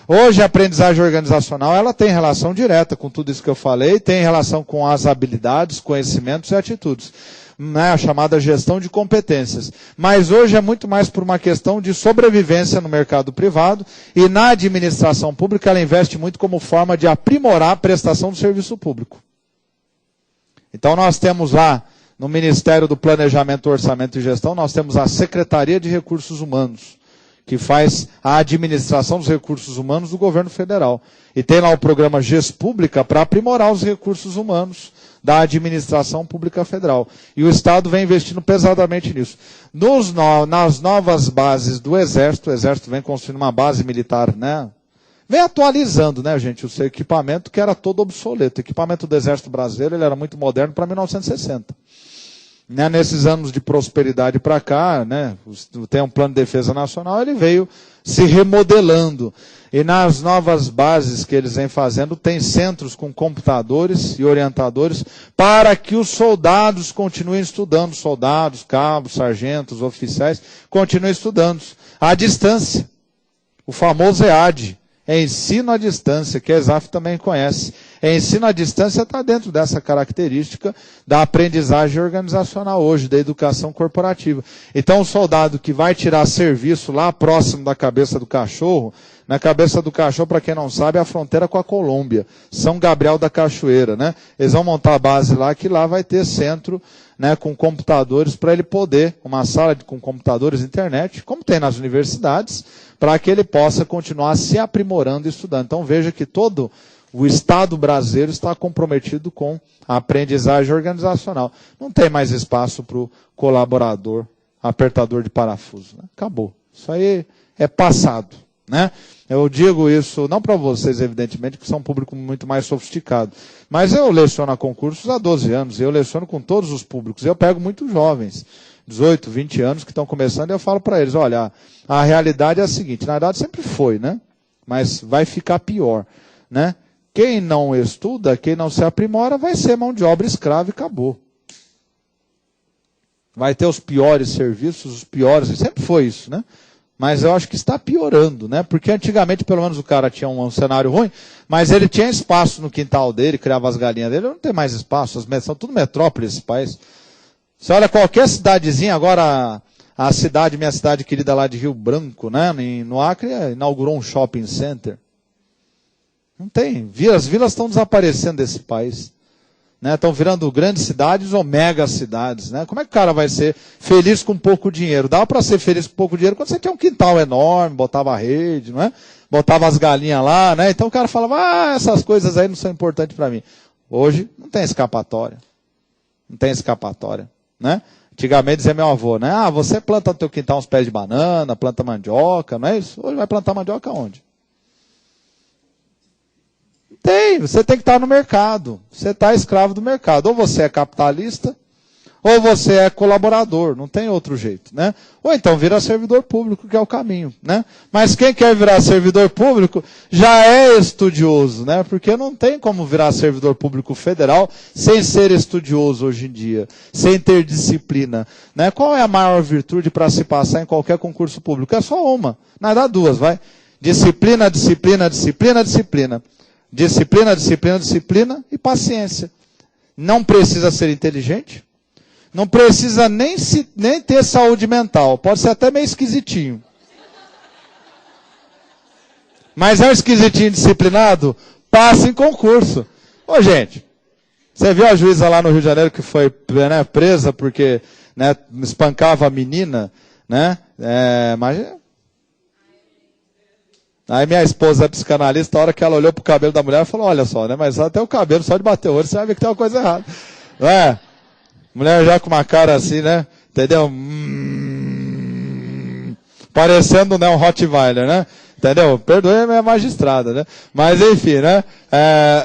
Hoje a aprendizagem organizacional ela tem relação direta com tudo isso que eu falei, tem relação com as habilidades, conhecimentos e atitudes, né, a chamada gestão de competências. Mas hoje é muito mais por uma questão de sobrevivência no mercado privado e na administração pública ela investe muito como forma de aprimorar a prestação do serviço público. Então nós temos lá no Ministério do Planejamento, Orçamento e Gestão, nós temos a Secretaria de Recursos Humanos, que faz a administração dos recursos humanos do governo federal. E tem lá o programa GES-Pública para aprimorar os recursos humanos da administração pública federal. E o Estado vem investindo pesadamente nisso. Nas novas bases do Exército, o Exército vem construindo uma base militar, né? Vem atualizando, né, gente, o seu equipamento que era todo obsoleto. O equipamento do Exército Brasileiro ele era muito moderno para 1960. Né, nesses anos de prosperidade para cá, né, tem um plano de defesa nacional, ele veio se remodelando. E nas novas bases que eles vêm fazendo, tem centros com computadores e orientadores para que os soldados continuem estudando. Soldados, cabos, sargentos, oficiais, continuem estudando à distância. O famoso EAD, ensino à distância, que a ESAF também conhece. Ensino à distância está dentro dessa característica da aprendizagem organizacional hoje, da educação corporativa. Então o soldado que vai tirar serviço lá próximo da cabeça do cachorro, na cabeça do cachorro, para quem não sabe, é a fronteira com a Colômbia, São Gabriel da Cachoeira, né? Eles vão montar a base lá, que lá vai ter centro, né, com computadores para ele poder, uma sala com computadores e internet, como tem nas universidades, para que ele possa continuar se aprimorando e estudando. Então veja que todo O Estado brasileiro está comprometido com a aprendizagem organizacional. Não tem mais espaço para o colaborador, apertador de parafuso. Né? Acabou. Isso aí é passado. Né? Eu digo isso não para vocês, evidentemente, que são um público muito mais sofisticado. Mas eu leciono a concursos há 12 anos, eu leciono com todos os públicos. Eu pego muitos jovens, 18, 20 anos, que estão começando, e eu falo para eles, olha, a realidade é a seguinte, na verdade sempre foi, né? Mas vai ficar pior. Né? Quem não estuda, quem não se aprimora, vai ser mão de obra escrava e acabou. Vai ter os piores serviços, os piores, sempre foi isso, né? Mas eu acho que está piorando, né? Porque antigamente, pelo menos, o cara tinha um cenário ruim, mas ele tinha espaço no quintal dele, criava as galinhas dele, não tem mais espaço, são tudo metrópoles esse país. Você olha qualquer cidadezinha, agora a cidade, minha cidade querida lá de Rio Branco, né? No Acre, inaugurou um shopping center. Não tem. As vilas estão desaparecendo desse país. Né? Estão virando grandes cidades ou mega cidades. Né? Como é que o cara vai ser feliz com pouco dinheiro? Dá para ser feliz com pouco dinheiro quando você tinha um quintal enorme, botava a rede, não é? Botava as galinhas lá, né? Então o cara falava, essas coisas aí não são importantes para mim. Hoje não tem escapatória. Não tem escapatória. Né? Antigamente dizia meu avô, né? Você planta no teu quintal uns pés de banana, planta mandioca, não é isso? Hoje vai plantar mandioca onde? Você tem que estar no mercado. Você está escravo do mercado. Ou você é capitalista, ou você é colaborador. Não tem outro jeito, né? Ou então vira servidor público, que é o caminho, né? Mas quem quer virar servidor público já é estudioso, né? Porque não tem como virar servidor público federal sem ser estudioso hoje em dia, sem ter disciplina, né? Qual é a maior virtude para se passar em qualquer concurso público? É só uma. Não, dá duas, vai. Disciplina, disciplina, disciplina, disciplina. Disciplina, disciplina, disciplina e paciência. Não precisa ser inteligente, não precisa nem ter saúde mental, pode ser até meio esquisitinho. Mas é um esquisitinho disciplinado, passa em concurso. Ô gente, você viu a juíza lá no Rio de Janeiro que foi, né, presa porque, né, espancava a menina, né? Imagina. Aí minha esposa é psicanalista, a hora que ela olhou pro cabelo da mulher, ela falou, olha só, né? Mas até o cabelo, só de bater o olho, você vai ver que tem uma coisa errada. Não é? Mulher já com uma cara assim, né? Entendeu? Parecendo, né, um Rottweiler, né? Entendeu? Perdoe a minha magistrada, né? Mas enfim, né?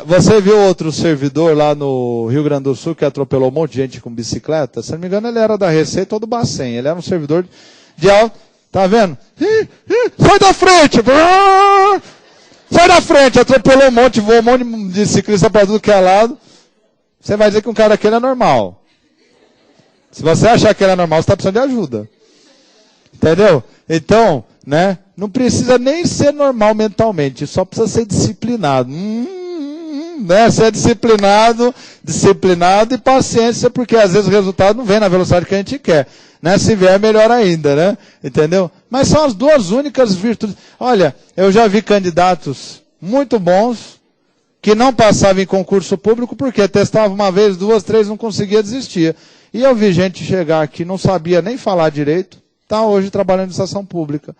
Você viu outro servidor lá no Rio Grande do Sul que atropelou um monte de gente com bicicleta? Se não me engano, ele era da Receita ou do Bacen. Ele era um servidor de alto. Tá vendo? Sai da frente! Sai da frente! Atropelou um monte, voou um monte de ciclista para tudo que é lado. Você vai dizer que um cara daquele é normal. Se você achar que ele é normal, você está precisando de ajuda. Entendeu? Então, né? Não precisa nem ser normal mentalmente, só precisa ser disciplinado. Né? Ser disciplinado e paciência, porque às vezes o resultado não vem na velocidade que a gente quer. Né? Se vier, melhor ainda, né? Entendeu? Mas são as duas únicas virtudes. Olha, eu já vi candidatos muito bons que não passavam em concurso público porque testavam uma vez, duas, três, não conseguia, desistia. E eu vi gente chegar aqui, não sabia nem falar direito, está hoje trabalhando em administração pública.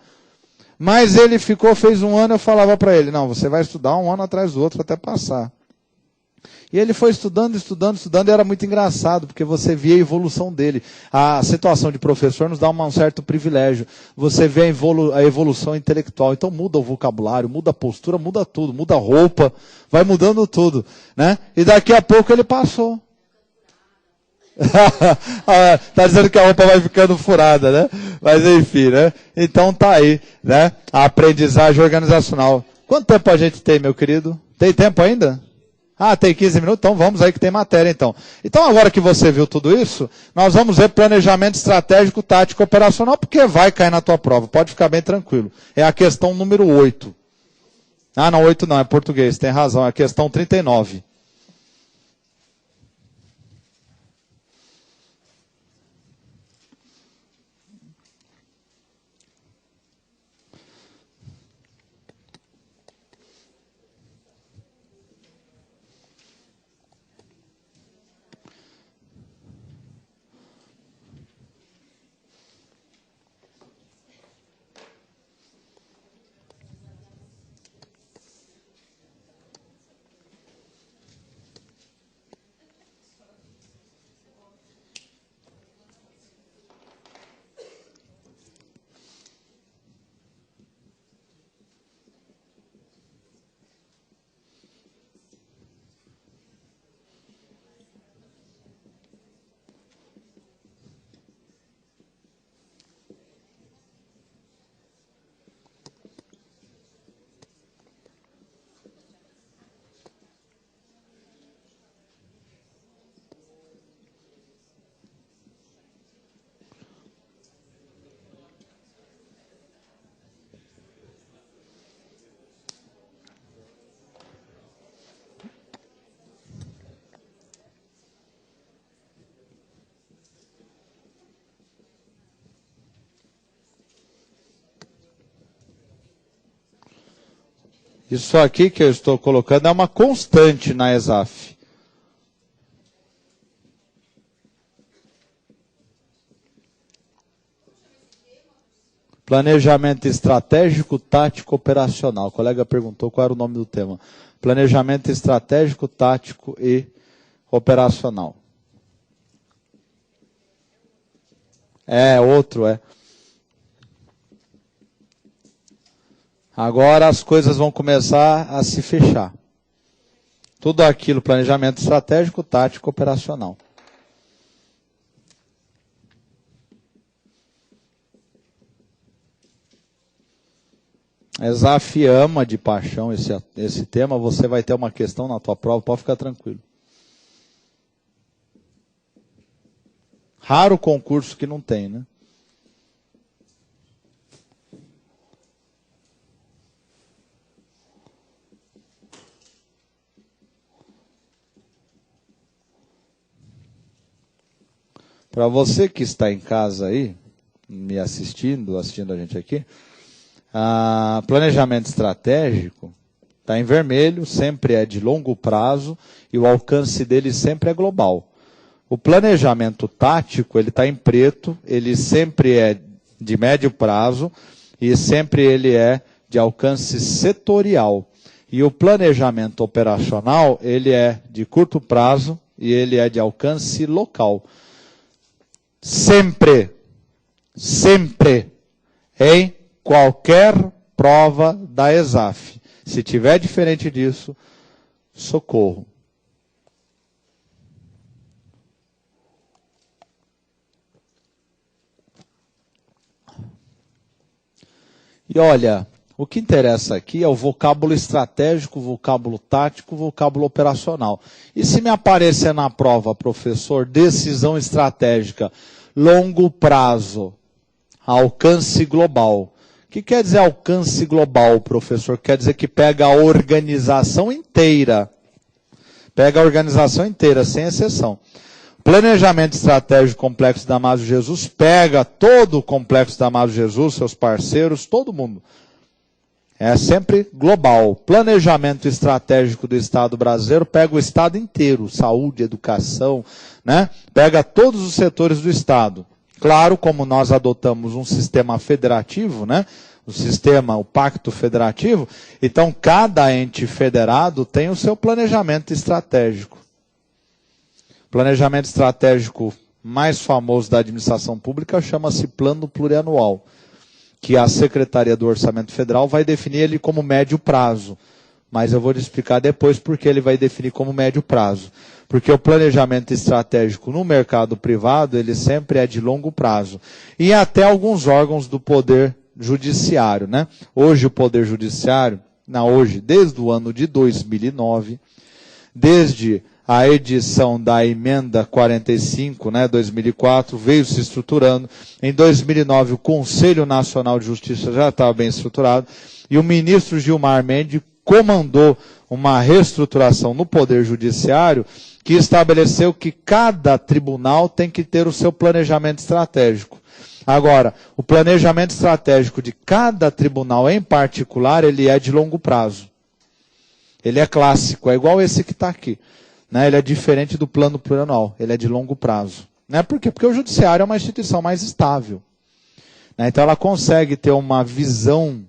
Mas ele fez um ano, eu falava para ele, não, você vai estudar um ano atrás do outro até passar. E ele foi estudando, e era muito engraçado, porque você via a evolução dele. A situação de professor nos dá um certo privilégio. Você vê a evolução intelectual. Então muda o vocabulário, muda a postura, muda tudo, muda a roupa, vai mudando tudo. Né? E daqui a pouco ele passou. Tá dizendo que a roupa vai ficando furada, né? Mas enfim, né? Então tá aí, né? A aprendizagem organizacional. Quanto tempo a gente tem, meu querido? Tem tempo ainda? Tem 15 minutos? Então vamos aí que tem matéria então. Então agora que você viu tudo isso, nós vamos ver planejamento estratégico, tático, operacional, porque vai cair na tua prova. Pode ficar bem tranquilo. É a questão número 8. Não, 8 não, é português, tem razão. É a questão 39. Isso aqui que eu estou colocando é uma constante na ESAF. Planejamento estratégico, tático, operacional. O colega perguntou qual era o nome do tema. Planejamento estratégico, tático e operacional. Outro. Agora as coisas vão começar a se fechar. Tudo aquilo, planejamento estratégico, tático, operacional. ESAF ama de paixão esse tema, você vai ter uma questão na tua prova, pode ficar tranquilo. Raro concurso que não tem, né? Para você que está em casa aí, me assistindo a gente aqui, planejamento estratégico está em vermelho, sempre é de longo prazo e o alcance dele sempre é global. O planejamento tático, ele está em preto, ele sempre é de médio prazo e sempre ele é de alcance setorial. E o planejamento operacional, ele é de curto prazo e ele é de alcance local. Sempre, em qualquer prova da ESAF. Se tiver diferente disso, socorro. E olha, o que interessa aqui é o vocábulo estratégico, o vocábulo tático, o vocábulo operacional. E se me aparecer na prova, professor, decisão estratégica, longo prazo, alcance global. O que quer dizer alcance global, professor? Quer dizer que pega a organização inteira. Pega a organização inteira, sem exceção. Planejamento estratégico complexo da Damásio Jesus pega todo o complexo da Damásio Jesus, seus parceiros, todo mundo. É sempre global. Planejamento estratégico do Estado brasileiro pega o Estado inteiro, saúde, educação, né? Pega todos os setores do Estado. Claro, como nós adotamos um sistema federativo, né? O pacto federativo, então cada ente federado tem o seu planejamento estratégico. O planejamento estratégico mais famoso da administração pública chama-se Plano Plurianual, que a Secretaria do Orçamento Federal vai definir ele como médio prazo. Mas eu vou te explicar depois por que ele vai definir como médio prazo. Porque o planejamento estratégico no mercado privado, ele sempre é de longo prazo. E até alguns órgãos do Poder Judiciário, né? Hoje o Poder Judiciário, desde o ano de 2009, desde a edição da emenda 45, 2004, veio se estruturando. Em 2009, o Conselho Nacional de Justiça já estava bem estruturado. E o ministro Gilmar Mendes comandou uma reestruturação no Poder Judiciário que estabeleceu que cada tribunal tem que ter o seu planejamento estratégico. Agora, o planejamento estratégico de cada tribunal em particular, ele é de longo prazo. Ele é clássico, é igual esse que está aqui. Ele é diferente do plano plurianual, ele é de longo prazo. Por quê? Porque o judiciário é uma instituição mais estável. Então ela consegue ter uma visão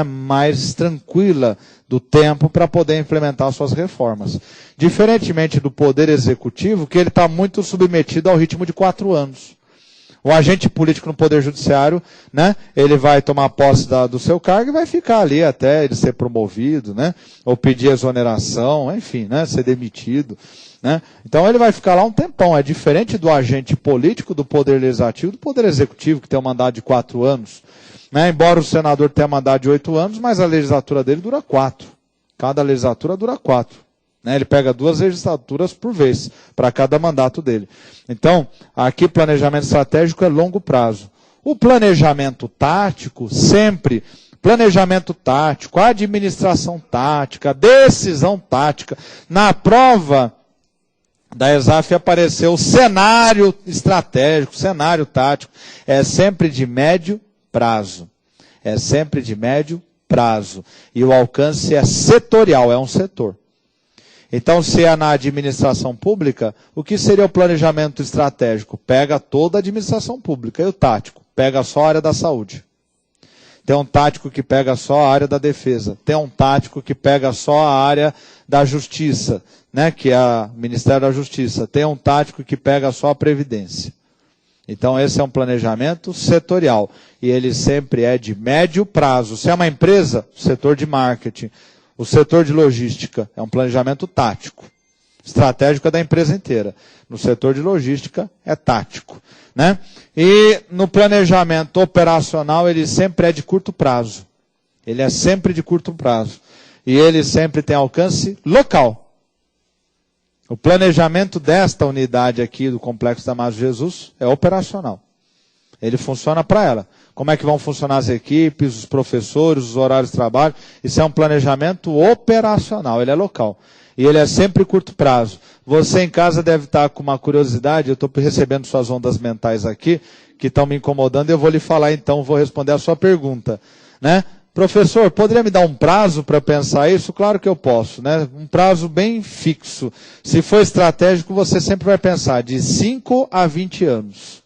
mais tranquila do tempo para poder implementar suas reformas. Diferentemente do poder executivo, que ele está muito submetido ao ritmo de 4 anos. O agente político no Poder Judiciário, ele vai tomar posse do seu cargo e vai ficar ali até ele ser promovido, ou pedir exoneração, enfim, ser demitido. Então ele vai ficar lá um tempão. É diferente do agente político do Poder Legislativo, do Poder Executivo, que tem um mandato de 4 anos. Embora o senador tenha mandato de 8 anos, mas a legislatura dele dura 4. Cada legislatura dura 4. Ele pega 2 legislaturas por vez, para cada mandato dele. Então, aqui planejamento estratégico é longo prazo. O planejamento tático, sempre, planejamento tático, administração tática, decisão tática. Na prova da ESAF apareceu o cenário estratégico, cenário tático. É sempre de médio prazo. É sempre de médio prazo. E o alcance é setorial, é um setor. Então, se é na administração pública, o que seria o planejamento estratégico? Pega toda a administração pública. E o tático? Pega só a área da saúde. Tem um tático que pega só a área da defesa. Tem um tático que pega só a área da justiça, né, que é o Ministério da Justiça. Tem um tático que pega só a previdência. Então, esse é um planejamento setorial. E ele sempre é de médio prazo. Se é uma empresa, o setor de marketing. O setor de logística é um planejamento tático. Estratégico é da empresa inteira. No setor de logística é tático, né? E no planejamento operacional ele sempre é de curto prazo. Ele é sempre de curto prazo. E ele sempre tem alcance local. O planejamento desta unidade aqui do Complexo Damásio Jesus é operacional. Ele funciona para ela. Como é que vão funcionar as equipes, os professores, os horários de trabalho? Isso é um planejamento operacional, ele é local. E ele é sempre curto prazo. Você em casa deve estar com uma curiosidade, eu estou recebendo suas ondas mentais aqui, que estão me incomodando, eu vou lhe falar então, vou responder a sua pergunta, né? Professor, poderia me dar um prazo para pensar isso? Claro que eu posso, né? Um prazo bem fixo. Se for estratégico, você sempre vai pensar de 5 a 20 anos.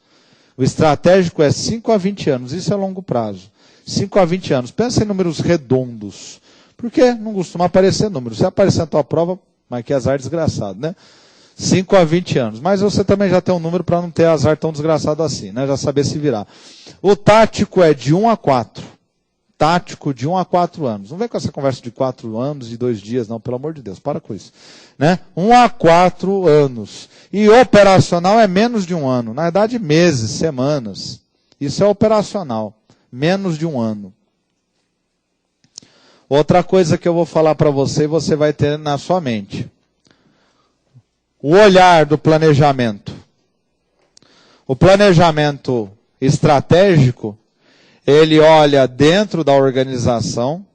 O estratégico é 5 a 20 anos, isso é longo prazo. 5 a 20 anos. Pensa em números redondos. Porque não costuma aparecer número. Se aparecer na tua prova, mas que azar desgraçado, né? 5 a 20 anos. Mas você também já tem um número para não ter azar tão desgraçado assim, né? Já saber se virar. O tático é de 1 a 4. Tático de 1 a 4 anos. Não vem com essa conversa de 4 anos e 2 dias, não, pelo amor de Deus, para com isso. Né? 1 a 4 anos. E operacional é menos de 1 ano. Na verdade, meses, semanas. Isso é operacional. Menos de 1 ano. Outra coisa que eu vou falar para você, você vai ter na sua mente. O olhar do planejamento. O planejamento estratégico, ele olha dentro da organização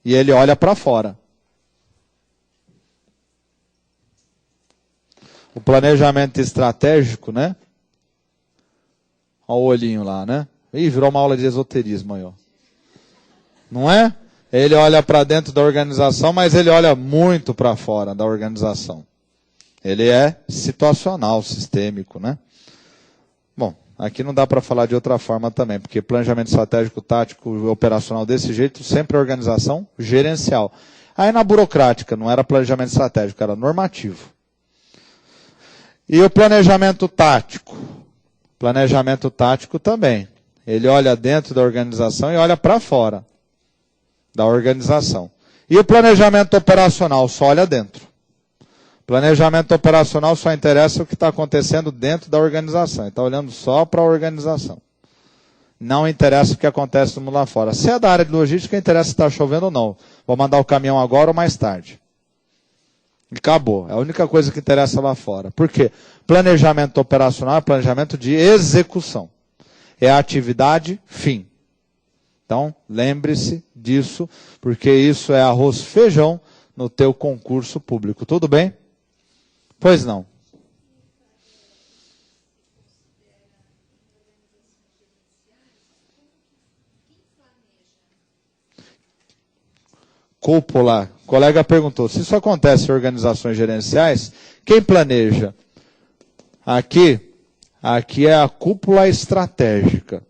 e ele olha para fora. O planejamento estratégico, né? Olha o olhinho lá, né? Ih, virou uma aula de esoterismo aí, ó. Não é? Ele olha para dentro da organização, mas ele olha muito para fora da organização. Ele é situacional, sistêmico, né? Bom, aqui não dá para falar de outra forma também, porque planejamento estratégico, tático, operacional desse jeito, sempre é organização gerencial. Aí na burocrática, não era planejamento estratégico, era normativo. E o planejamento tático? Planejamento tático também. Ele olha dentro da organização e olha para fora da organização. E o planejamento operacional só olha dentro. Planejamento operacional só interessa o que está acontecendo dentro da organização. Ele está olhando só para a organização. Não interessa o que acontece no mundo lá fora. Se é da área de logística, interessa se está chovendo ou não. Vou mandar o caminhão agora ou mais tarde. E acabou. É a única coisa que interessa lá fora. Por quê? Planejamento operacional é planejamento de execução. É a atividade fim. Então, lembre-se disso, porque isso é arroz feijão no teu concurso público. Tudo bem? Pois não. Cúpula. O colega perguntou, se isso acontece em organizações gerenciais, quem planeja? Aqui é a cúpula estratégica.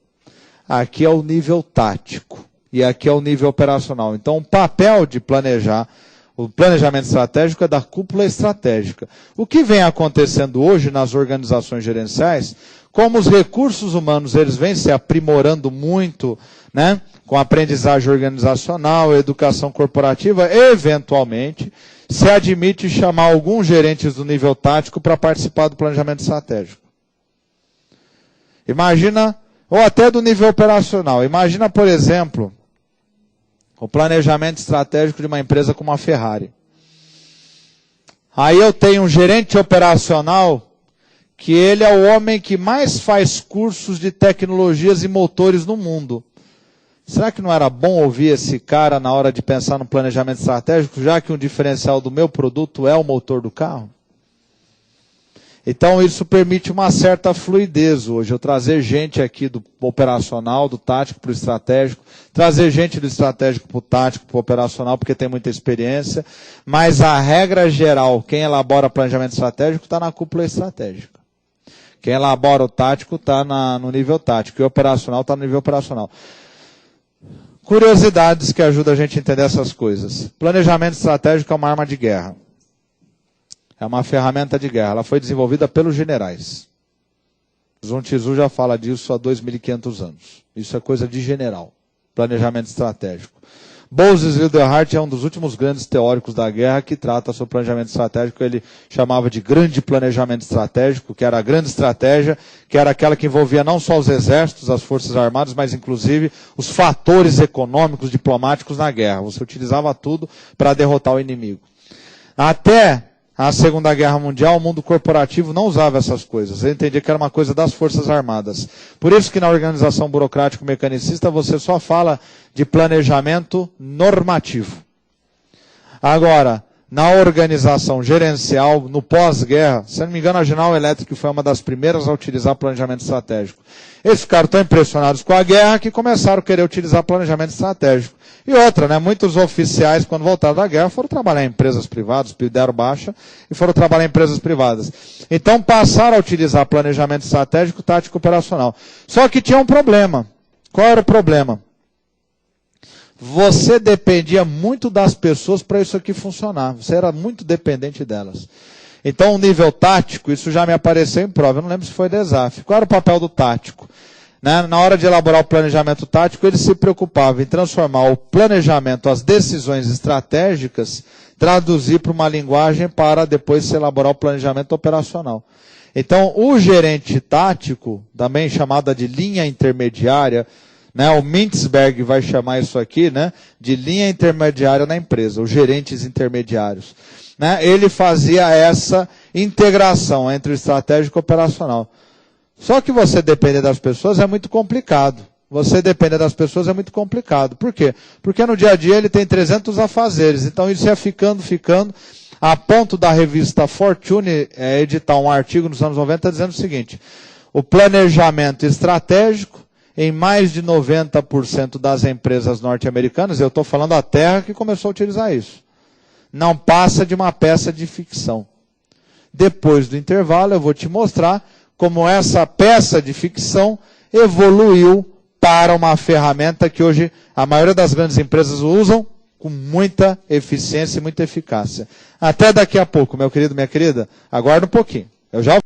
Aqui é o nível tático. E aqui é o nível operacional. Então, o papel de planejar, o planejamento estratégico é da cúpula estratégica. O que vem acontecendo hoje nas organizações gerenciais, como os recursos humanos eles vêm se aprimorando muito, né, com aprendizagem organizacional, educação corporativa, eventualmente se admite chamar alguns gerentes do nível tático para participar do planejamento estratégico. Imagina, ou até do nível operacional. Imagina, por exemplo, o planejamento estratégico de uma empresa como a Ferrari. Aí eu tenho um gerente operacional que ele é o homem que mais faz cursos de tecnologias e motores no mundo. Será que não era bom ouvir esse cara na hora de pensar no planejamento estratégico, já que um diferencial do meu produto é o motor do carro? Então isso permite uma certa fluidez hoje, eu trazer gente aqui do operacional, do tático para o estratégico, trazer gente do estratégico para o tático, para o operacional, porque tem muita experiência, mas a regra geral, quem elabora planejamento estratégico está na cúpula estratégica. Quem elabora o tático está no nível tático, e o operacional está no nível operacional. Curiosidades que ajudam a gente a entender essas coisas. Planejamento estratégico é uma arma de guerra. É uma ferramenta de guerra. Ela foi desenvolvida pelos generais. Sun Tzu já fala disso há 2.500 anos. Isso é coisa de general. Planejamento estratégico. Bose Wilderhart é um dos últimos grandes teóricos da guerra que trata sobre planejamento estratégico. Ele chamava de grande planejamento estratégico, que era a grande estratégia, que era aquela que envolvia não só os exércitos, as forças armadas, mas inclusive os fatores econômicos, diplomáticos na guerra. Você utilizava tudo para derrotar o inimigo. Até a Segunda Guerra Mundial, o mundo corporativo não usava essas coisas. Ele entendia que era uma coisa das Forças Armadas. Por isso que na organização burocrático-mecanicista você só fala de planejamento normativo. Agora, na organização gerencial, no pós-guerra, se não me engano, a General Electric foi uma das primeiras a utilizar planejamento estratégico. Eles ficaram tão impressionados com a guerra que começaram a querer utilizar planejamento estratégico. E outra, né? Muitos oficiais, quando voltaram da guerra, foram trabalhar em empresas privadas, deram baixa e foram trabalhar em empresas privadas. Então passaram a utilizar planejamento estratégico, tático operacional. Só que tinha um problema. Qual era o problema? Você dependia muito das pessoas para isso aqui funcionar. Você era muito dependente delas. Então, o nível tático, isso já me apareceu em prova. Eu não lembro se foi desafio. Qual era o papel do tático? Né? Na hora de elaborar o planejamento tático, ele se preocupava em transformar o planejamento, as decisões estratégicas, traduzir para uma linguagem para depois se elaborar o planejamento operacional. Então, o gerente tático, também chamada de linha intermediária, né, o Mintzberg vai chamar isso aqui, né, de linha intermediária na empresa, os gerentes intermediários. Né, ele fazia essa integração entre o estratégico e o operacional. Só que você depender das pessoas é muito complicado. Você depender das pessoas é muito complicado. Por quê? Porque no dia a dia ele tem 300 afazeres. Então isso ia ficando, a ponto da revista Fortune editar um artigo nos anos 90 dizendo o seguinte: o planejamento estratégico, em mais de 90% das empresas norte-americanas, eu estou falando a Terra que começou a utilizar isso, não passa de uma peça de ficção. Depois do intervalo eu vou te mostrar como essa peça de ficção evoluiu para uma ferramenta que hoje a maioria das grandes empresas usam com muita eficiência e muita eficácia. Até daqui a pouco, meu querido, minha querida, aguarda um pouquinho, eu já